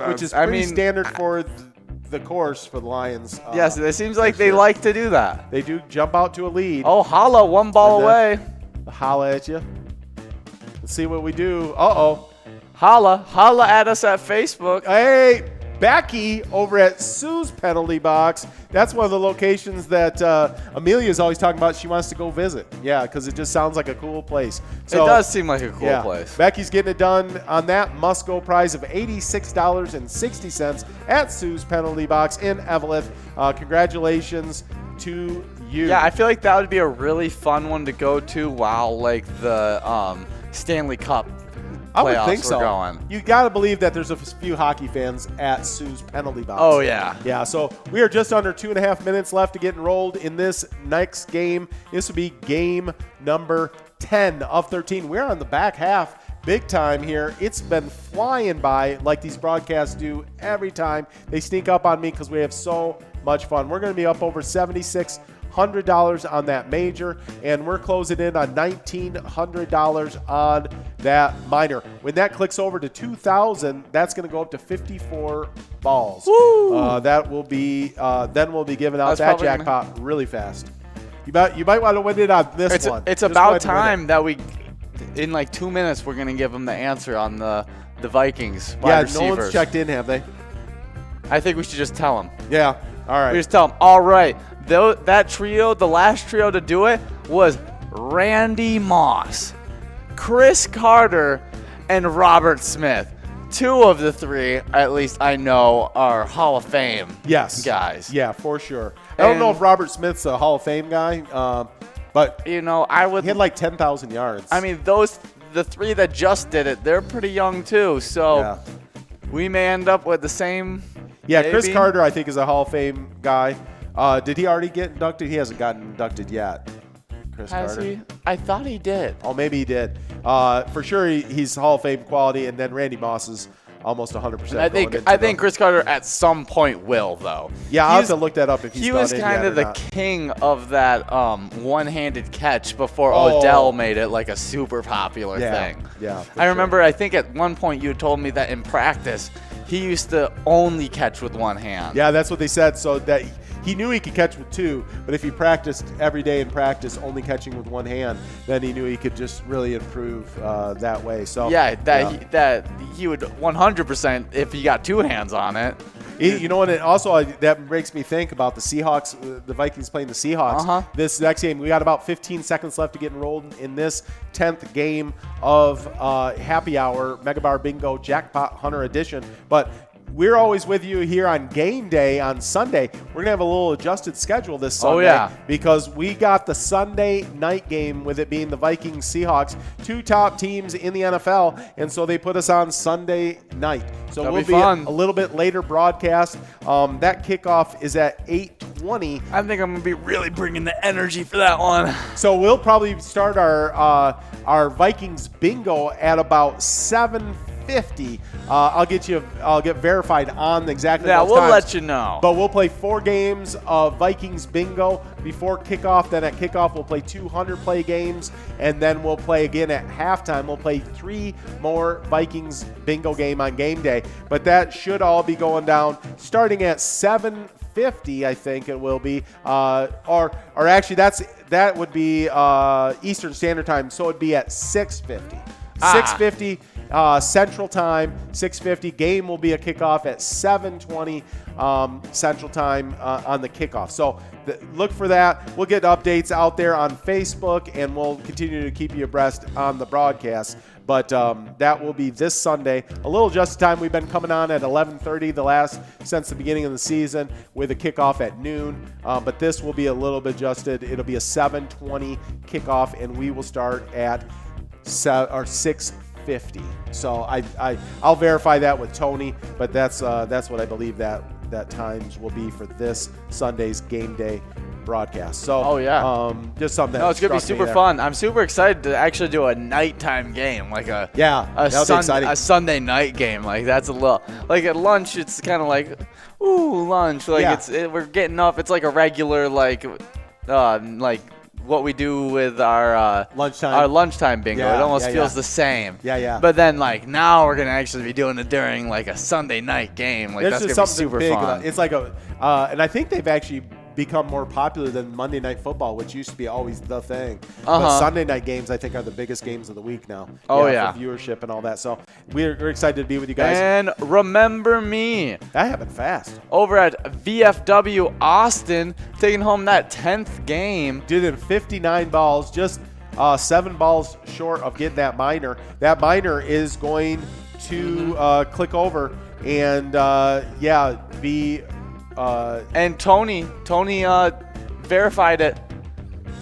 Which is pretty standard for the course for the Lions. Yes, it seems like they like to do that. They do jump out to a lead. Oh, holla, one ball away. Holla at you. Let's see what we do. Uh-oh. Holla at us at Facebook. Hey, Becky over at Sue's Penalty Box. That's one of the locations that Amelia's always talking about she wants to go visit. Yeah, because it just sounds like a cool place. So, it does seem like a cool place. Becky's getting it done on that must-go prize of $86.60 at Sue's Penalty Box in Eveleth. Congratulations to you. Yeah, I feel like that would be a really fun one to go to while the Stanley Cup I would think so. Going. You got to believe that there's a few hockey fans at Sue's Penalty Box. Oh, yeah. Yeah, so we are just under 2.5 minutes left to get enrolled in this next game. This will be game number 10 of 13. We're on the back half big time here. It's been flying by like these broadcasts do every time. They sneak up on me because we have so much fun. We're going to be up over $7,600 on that major, and we're closing in on $1,900 on that minor. When that clicks over to 2,000, that's going to go up to 54 balls. That will be then we'll be giving out that jackpot really fast. You might want to win it on this one. It's about time that we, in like 2 minutes, we're going to give them the answer on the Vikings wide receivers. No one's checked in, have they? I think we should just tell them. Yeah. All right. We just tell them, all right. That trio, the last trio to do it was Randy Moss, Chris Carter, and Robert Smith. 2 of the 3, at least I know, are Hall of Fame guys. Yeah, for sure. I don't know if Robert Smith's a Hall of Fame guy, but he had like 10,000 yards. I mean, the 3 that just did it, they're pretty young too. So we may end up with the same. Yeah, maybe. Chris Carter, I think, is a Hall of Fame guy. Did he already get inducted? He hasn't gotten inducted yet. Chris Carter. He? I thought he did. Oh, maybe he did. For sure, he's Hall of Fame quality, and then Randy Moss is almost 100%. I think Chris Carter at some point will, though. Yeah, I'll have to look that up if he's he was kind of the king of that one-handed catch before Odell made it like a super popular thing. Yeah, I remember. I think at one point you had told me that in practice he used to only catch with one hand. Yeah, that's what they said. So that he knew he could catch with 2, but if he practiced every day in practice only catching with one hand, then he knew he could just really improve that way. So he would 100% if he got 2 hands on it. You know what? It also that makes me think about the Seahawks. The Vikings playing the Seahawks. This next game, we got about 15 seconds left to get enrolled in this 10th game of Happy Hour Mega Bar Bingo Jackpot Hunter Edition. But we're always with you here on game day on Sunday. We're going to have a little adjusted schedule this Sunday because we got the Sunday night game with it being the Vikings Seahawks, 2 top teams in the NFL, and so they put us on Sunday night. So we'll be a little bit later broadcast. That kickoff is at 8:20. I think I'm going to be really bringing the energy for that one. So we'll probably start our Vikings bingo at about 7:50. I'll get verified on exactly those we'll times. let you know. But we'll play 4 games of Vikings bingo before kickoff. Then at kickoff, we'll play 200 play games. And then we'll play again at halftime. We'll play 3 more Vikings bingo game on game day. But that should all be going down starting at 7:50, I think it will be. Or actually, that would be Eastern Standard Time. So it'd be at 6:50. 6:50 Central Time, 6:50. Game will be a kickoff at 7:20 Central Time on the kickoff. So look for that. We'll get updates out there on Facebook, and we'll continue to keep you abreast on the broadcast. But that will be this Sunday. A little adjusted time. We've been coming on at 11:30 since the beginning of the season with a kickoff at noon. But this will be a little bit adjusted. It'll be a 7:20 kickoff, and we will start at 6:50. So I'll verify that with Tony, but that's what I believe that times will be for this Sunday's game day broadcast. So just something. No, it's gonna be super fun. I'm super excited to actually do a nighttime game, like a Sunday night game. Like that's a little like at lunch. It's kind of like lunch. Like we're getting up. It's like a regular like what we do with our lunchtime bingo. It almost feels the same. But then like now we're gonna actually be doing it during like a Sunday night game. Like that's gonna be super fun. It's like and I think they've actually become more popular than Monday Night Football, which used to be always the thing. But Sunday night games, I think, are the biggest games of the week now. For viewership and all that. So we're excited to be with you guys. And remember me. That happened fast. Over at VFW Austin, taking home that 10th game. Did it in 59 balls, just 7 balls short of getting that minor. That minor is going to click over and, be... and Tony verified it.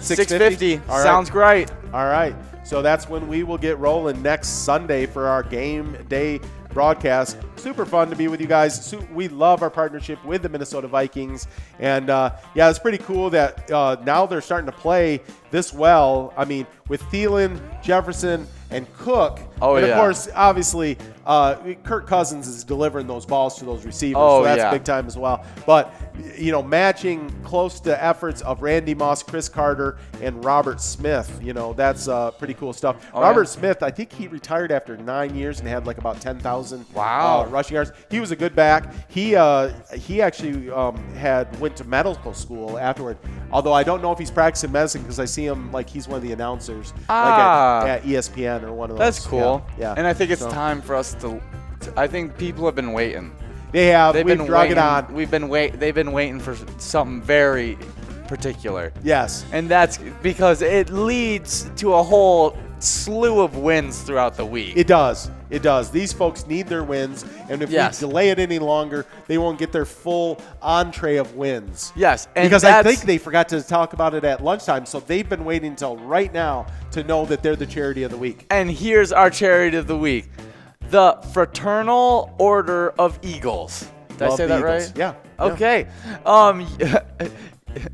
650. Sounds great. All right. So that's when we will get rolling next Sunday for our game day broadcast. Super fun to be with you guys. We love our partnership with the Minnesota Vikings. And, it's pretty cool that now they're starting to play this well. I mean, with Thielen, Jefferson, and Cook. Of course, obviously, Kirk Cousins is delivering those balls to those receivers. So that's big time as well. But, matching close to efforts of Randy Moss, Chris Carter, and Robert Smith, that's pretty cool stuff. Robert Smith, I think he retired after 9 years and had like about 10,000 rushing yards. He was a good back. He actually went to medical school afterward. Although I don't know if he's practicing medicine because I see him like he's one of the announcers at ESPN or one of those. That's cool. Yeah. And I think it's time for us to I think people have been waiting. They have. We've drug it on. They've been waiting for something very particular. Yes. And that's because it leads to a whole slew of wins throughout the week. It does. It does. These folks need their wins, and if we delay it any longer, they won't get their full entree of wins. Yes. And because I think they forgot to talk about it at lunchtime, so they've been waiting until right now to know that they're the charity of the week. And here's our charity of the week. The Fraternal Order of Eagles. Did I say that right? Yeah. Okay.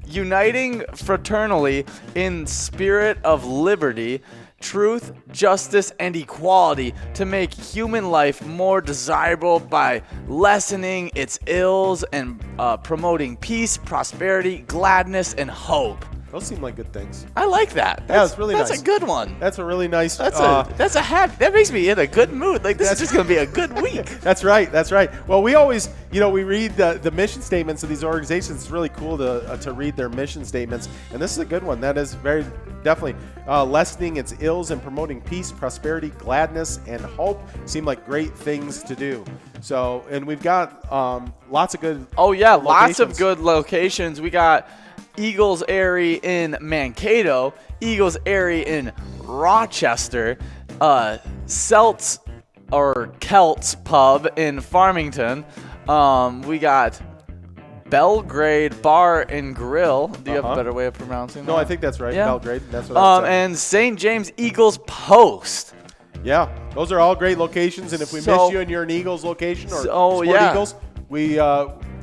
Uniting fraternally in spirit of liberty, truth, justice, and equality to make human life more desirable by lessening its ills and promoting peace, prosperity, gladness, and hope. Those seem like good things. I like that. That's really nice. That's a good one. That's a really nice. That makes me in a good mood. Like, this is just going to be a good week. That's right. That's right. Well, we always, we read the mission statements of these organizations. It's really cool to read their mission statements, and this is a good one. That is very definitely lessening its ills and promoting peace, prosperity, gladness, and hope seem like great things to do. So, and we've got lots of good. Oh yeah, lots of good locations. We got Eagles Airy in Mankato, Eagles Airy in Rochester, Celts Pub in Farmington. We got Belgrade Bar and Grill. Do you have a better way of pronouncing that? No, I think that's right. Yeah. Belgrade. That's what I said. And St. James Eagles Post. Yeah, those are all great locations. And if we miss you and you're an Eagles location or Sport Eagles,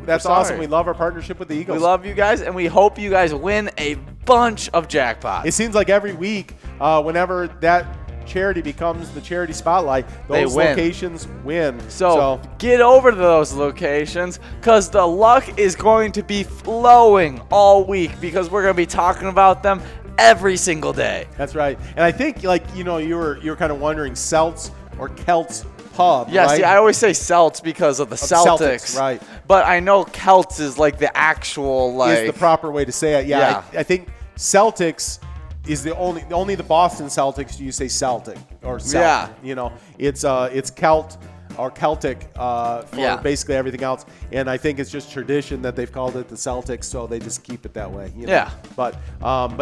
that's awesome. We love our partnership with the Eagles. We love you guys, and we hope you guys win a bunch of jackpots. It seems like every week, whenever that charity becomes the charity spotlight, those locations win. So get over to those locations, because the luck is going to be flowing all week, because we're going to be talking about them every single day. That's right. And I think, you were kind of wondering, Celts or Celts Pub, yeah, right? See, I always say Celts because of the Celtics. Right. But I know Celts is like the actual, is the proper way to say it. Yeah. I think Celtics is the only the Boston Celtics do you say Celtic or Celt. Yeah. It's Celt or Celtic for basically everything else. And I think it's just tradition that they've called it the Celtics, so they just keep it that way. Yeah. But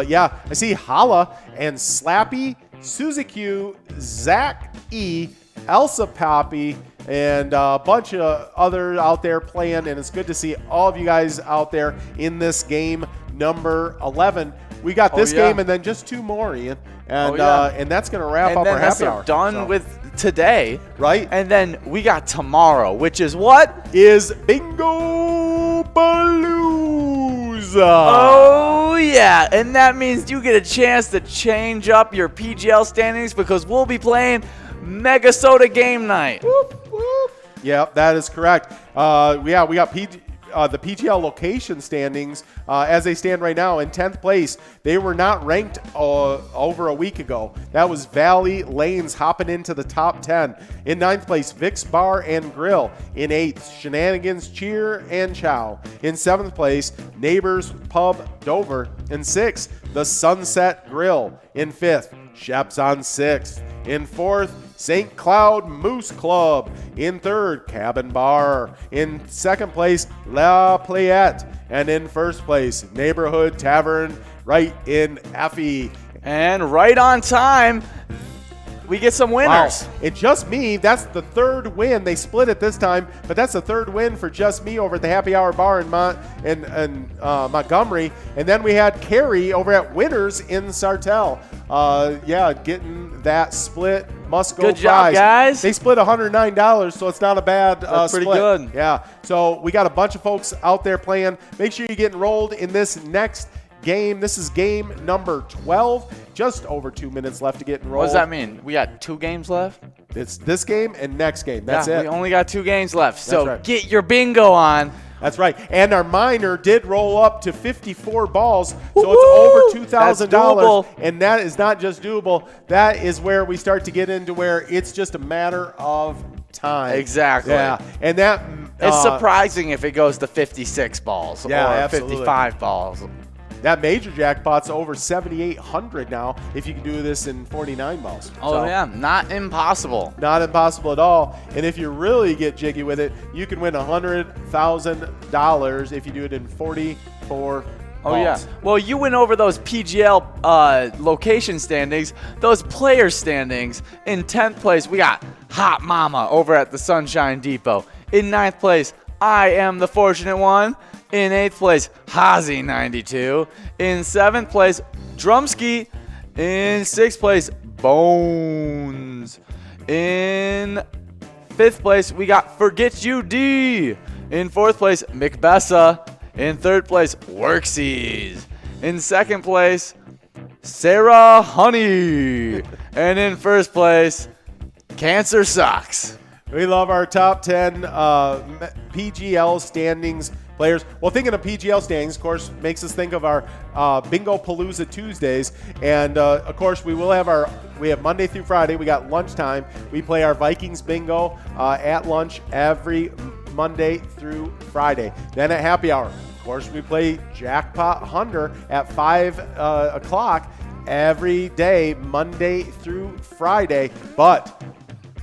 yeah, I see Holla and Slappy, Suzy Q, Zach E, Elsa Poppy, and a bunch of others out there playing, and it's good to see all of you guys out there in this game number 11. We got this game and then just two more, Ian, and that's going to wrap up our happy hour. Done with today, right? And then we got tomorrow, which is what? Is Bingo Palooza. Oh yeah, and that means you get a chance to change up your PGL standings, because we'll be playing Mega Soda Game Night. Whoop, whoop. Yep, that is correct. We got the PGL location standings as they stand right now. In 10th place, they were not ranked over a week ago. That was Valley Lanes hopping into the top 10. In 9th place, Vic's Bar and Grill. In 8th, Shenanigans Cheer and Chow. In 7th place, Neighbors Pub Dover. In 6th, the Sunset Grill. In 5th, Shep's on 6th. In 4th, St. Cloud Moose Club. In 3rd, Cabin Bar. In 2nd place, La Playette. And in 1st place, Neighborhood Tavern right in Effie. And right on time, we get some winners. Wow. It's Just Me. That's the 3rd win. They split it this time, but that's the 3rd win for Just Me over at the Happy Hour Bar in Montgomery. And then we had Carrie over at Winners in Sartell. Getting that split must go Good job, guys. They split $109, so it's not a bad That's pretty split. good. Yeah. So we got a bunch of folks out there playing. Make sure you get enrolled in this next game. This is game number 12. Just over 2 minutes left to get enrolled. What does that mean? We got 2 games left? It's this game and next game. That's it. We only got 2 games left. So get your bingo on. That's right. And our minor did roll up to 54 balls. So it's over $2,000. And that is not just doable. That is where we start to get into where it's just a matter of time. Exactly. Yeah. And that it's surprising if it goes to 56 balls or absolutely. 55 balls. That major jackpot's over 7,800 now if you can do this in 49 balls. Oh, yeah. Not impossible. Not impossible at all. And if you really get jiggy with it, you can win $100,000 if you do it in 44 Oh, yeah. Well, you went over those PGL location standings, those player standings. In 10th place, we got Hot Mama over at the Sunshine Depot. In 9th place, I Am the Fortunate One. In 8th place, Hazy92. In 7th place, Drumski. In 6th place, Bones. In 5th place, we got Forget You D. In 4th place, McBessa. In 3rd place, Worksies. In 2nd place, Sarah Honey. And in 1st place, Cancer Sucks. We love our top 10 PGL standings players. Well, thinking of PGL standings, of course, makes us think of our Bingo Palooza Tuesdays. And, of course, we have Monday through Friday. We got lunchtime. We play our Vikings Bingo at lunch every Monday through Friday. Then at happy hour, of course, we play Jackpot Hunter at 5 o'clock every day, Monday through Friday. But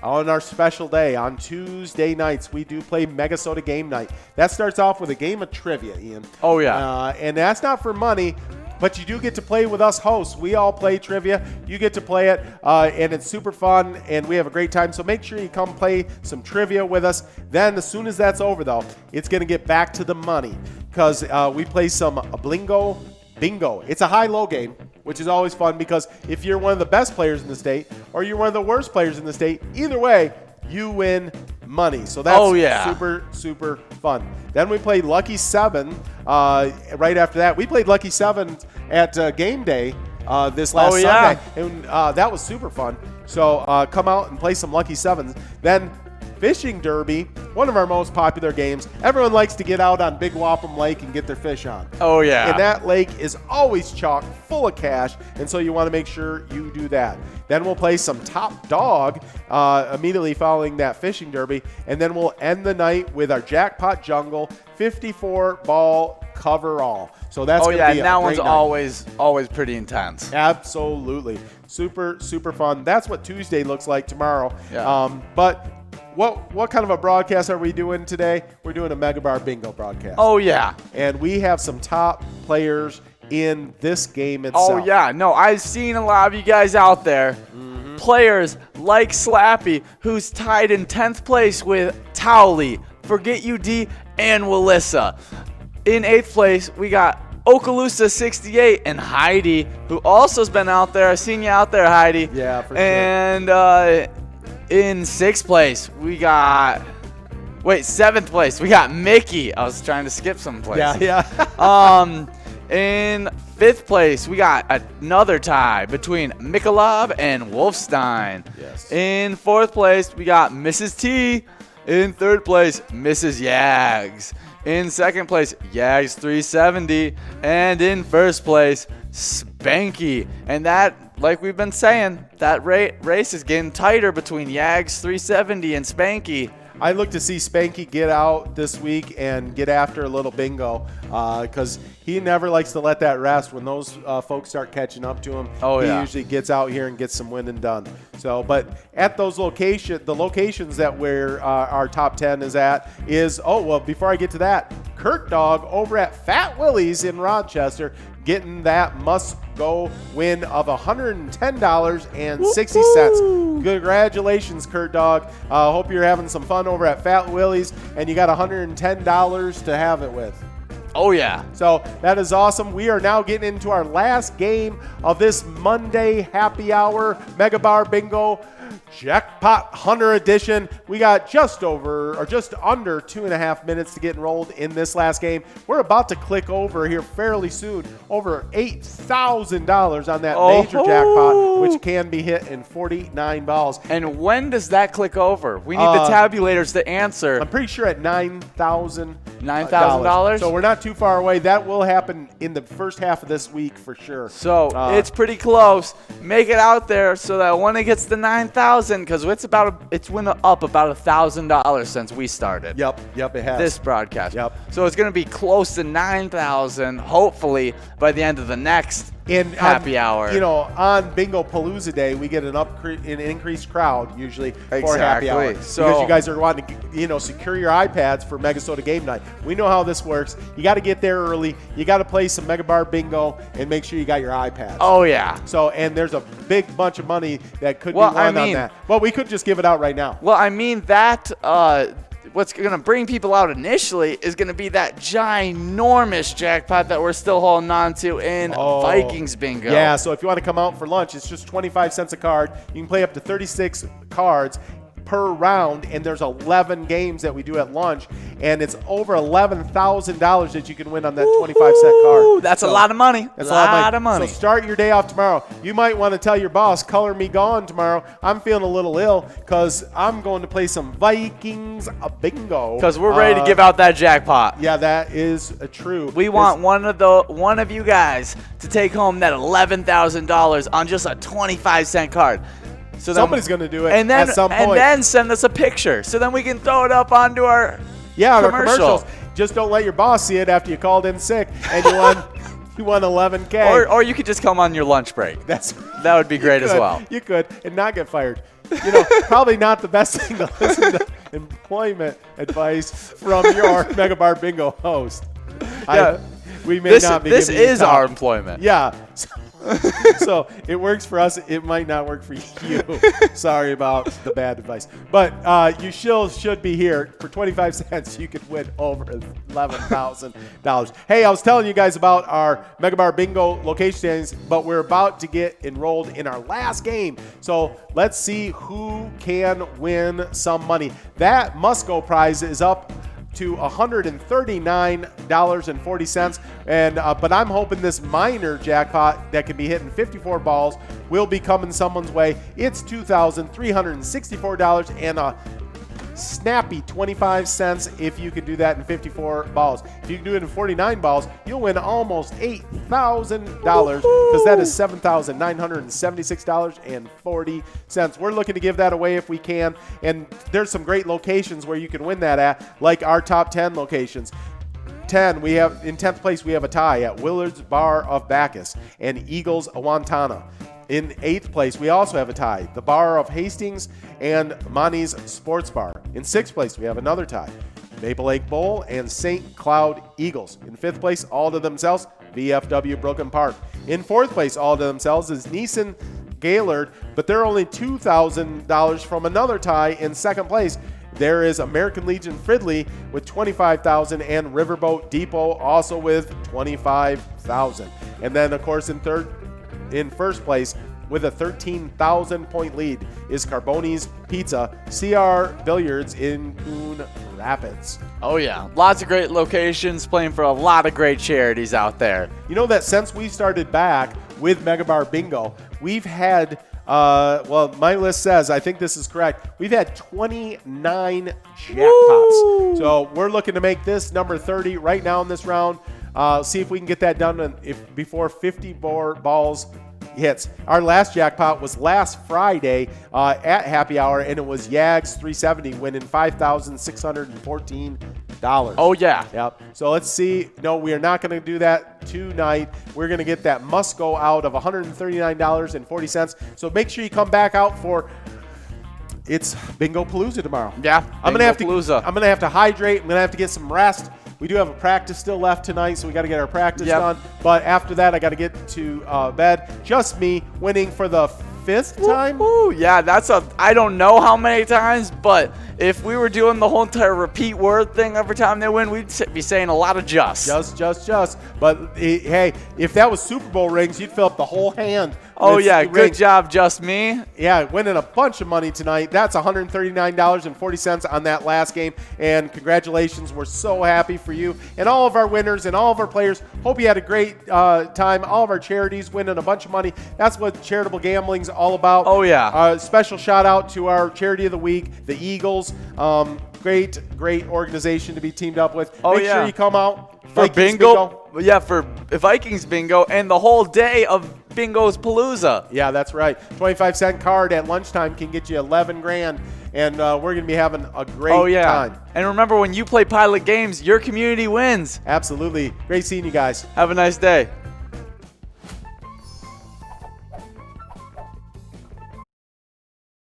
on our special day, on Tuesday nights, we do play Mega Soda Game Night. That starts off with a game of trivia, Ian. Oh, yeah. And that's not for money, but you do get to play with us hosts. We all play trivia. You get to play it, and it's super fun, and we have a great time. So make sure you come play some trivia with us. Then as soon as that's over, though, it's going to get back to the money because we play some Bingo. It's a high-low game, which is always fun because if you're one of the best players in the state or you're one of the worst players in the state, either way, you win money. So that's super, super fun. Then we played Lucky 7 right after that. We played Lucky 7 at Game Day this last Sunday, and that was super fun. So come out and play some Lucky 7s. Then Fishing Derby, one of our most popular games. Everyone likes to get out on Big Wapham Lake and get their fish on. Oh, yeah. And that lake is always chock full of cash, and so you want to make sure you do that. Then we'll play some Top Dog immediately following that Fishing Derby, and then we'll end the night with our Jackpot Jungle 54-ball cover-all. So that's going to be a great night. That one's always pretty intense. Absolutely. Super, super fun. That's what Tuesday looks like tomorrow. Yeah. But what kind of a broadcast are we doing today? We're doing a Mega Bar Bingo broadcast. Oh, yeah. And we have some top players in this game itself. Oh, yeah. No, I've seen a lot of you guys out there. Mm-hmm. Players like Slappy, who's tied in 10th place with Towley, Forget You D, and Willissa. In 8th place, we got Okaloosa 68 and Heidi, who also has been out there. I've seen you out there, Heidi. Yeah, for sure. And in 6th place, we got 7th place, we got Mickey. I was trying to skip some places. Yeah. In 5th place, we got another tie between Mikolov and Wolfstein. Yes. In 4th place, we got Mrs. T. In 3rd place, Mrs. Yags. In 2nd place, Yags 370. And in 1st place, Spanky. And that, like we've been saying, that race is getting tighter between Yags 370 and Spanky. I look to see Spanky get out this week and get after a little bingo because he never likes to let that rest. When those folks start catching up to him, he usually gets out here and gets some winning done. So, but at those the locations that where our top 10 is at is, before I get to that, Kurt Dog over at Fat Willie's in Rochester getting that must-go win of $110.60. Congratulations, Kurt Dog. Hope you're having some fun over at Fat Willie's, and you got $110 to have it with. Oh, yeah. So that is awesome. We are now getting into our last game of this Monday happy hour Mega Bar Bingo Jackpot Hunter edition. We got just under 2.5 minutes to get enrolled in this last game. We're about to click over here fairly soon, over $8,000 on that major jackpot, which can be hit in 49 balls. And when does that click over? We need the tabulators to answer. I'm pretty sure at $9,000. $9,000? So we're not too far away. That will happen in the first half of this week for sure. So it's pretty close. Make it out there so that when it gets to 9,000, because it's went up about $1,000 since we started. Yep, it has. This broadcast. Yep. So it's going to be close to 9,000, hopefully, by the end of the next in happy hour. On Bingo Palooza Day, we get an increased crowd usually for happy hour. So, because you guys are wanting to, secure your iPads for Megasoda Game Night. We know how this works. You got to get there early. You got to play some Mega Bar Bingo and make sure you got your iPads. Oh, yeah. So, and there's a big bunch of money that could be won on that. Well, we could just give it out right now. Well, I mean, that what's going to bring people out initially is going to be that ginormous jackpot that we're still holding on to in Vikings Bingo. Yeah, so if you want to come out for lunch, it's just 25 cents a card. You can play up to 36 cards per round, and there's 11 games that we do at lunch, and it's over $11,000 that you can win on that 25-cent card. That's a lot of money. That's a lot of money. So start your day off tomorrow. You might want to tell your boss, color me gone tomorrow. I'm feeling a little ill because I'm going to play some Vikings Bingo. Because we're ready to give out that jackpot. Yeah, that is true. We want one of you guys to take home that $11,000 on just a 25-cent card. So somebody's going to do it at some point. And then send us a picture so then we can throw it up onto our commercials. Just don't let your boss see it after you called in sick and you won $11K. Or you could just come on your lunch break. That would be great as well. You could and not get fired. Probably not the best thing to listen to employment advice from your Mega Bar Bingo host. Yeah. We may not be. This is our employment. Yeah. So it works for us. It might not work for you. Sorry about the bad advice. But you should be here. For 25 cents, you could win over $11,000. Hey, I was telling you guys about our Mega Bar Bingo location standings, but we're about to get enrolled in our last game. So let's see who can win some money. That must-go prize is up to $139.40, but I'm hoping this minor jackpot that can be hitting 54 balls will be coming someone's way. It's $2,364 and a snappy 25 cents if you can do that in 54 balls. If you can do it in 49 balls, you'll win almost $8,000 because that is $7,976.40. We're looking to give that away if we can, and there's some great locations where you can win that at, like our top 10 locations. In 10th place, we have a tie at Willard's Bar of Bacchus and Eagles Awantana. In 8th place, we also have a tie, the Bar of Hastings and Monty's Sports Bar. In 6th place, we have another tie, Maple Lake Bowl and St. Cloud Eagles. In 5th place, all to themselves, VFW Brooklyn Park. In 4th place, all to themselves, is Neeson Gaylord, but they're only $2,000 from another tie. In 2nd place, there is American Legion Fridley with $25,000 and Riverboat Depot also with $25,000. And then, of course, in 1st place with a 13,000-point lead is Carboni's Pizza, CR Billiards in Coon Rapids. Oh, yeah. Lots of great locations, playing for a lot of great charities out there. You know that since we started back with Mega Bar Bingo, we've had, my list says, I think this is correct, we've had 29 jackpots. Woo! So we're looking to make this number 30 right now in this round. See if we can get that done before 54 balls hits. Our last jackpot was last Friday at happy hour, and it was Yags 370 winning $5,614. Oh, yeah. Yep. So let's see. No, we are not going to do that tonight. We're going to get that must-go out of $139.40. So make sure you come back out for it's Bingo Palooza tomorrow. Yeah, I'm going to have to hydrate. I'm going to have to get some rest. We do have a practice still left tonight, so we got to get our practice done. But after that, I got to get to bed. Just me winning for the 5th time. Yeah, I don't know how many times, but if we were doing the whole entire repeat word thing every time they win, we'd be saying a lot of just. Just. But hey, if that was Super Bowl rings, you'd fill up the whole hand. Oh, yeah. Good job, just me. Yeah, winning a bunch of money tonight. That's $139.40 on that last game. And congratulations. We're so happy for you and all of our winners and all of our players. Hope you had a great time. All of our charities winning a bunch of money. That's what charitable gambling's all about. Oh, yeah. Special shout out to our charity of the week, the Eagles. Great organization to be teamed up with. Make sure you come out for bingo. Yeah, for Vikings Bingo and the whole day of Bingo's Palooza. Yeah, that's right. 25-cent card at lunchtime can get you $11,000, and we're going to be having a great time. And remember, when you play Pilot Games, your community wins. Absolutely. Great seeing you guys. Have a nice day.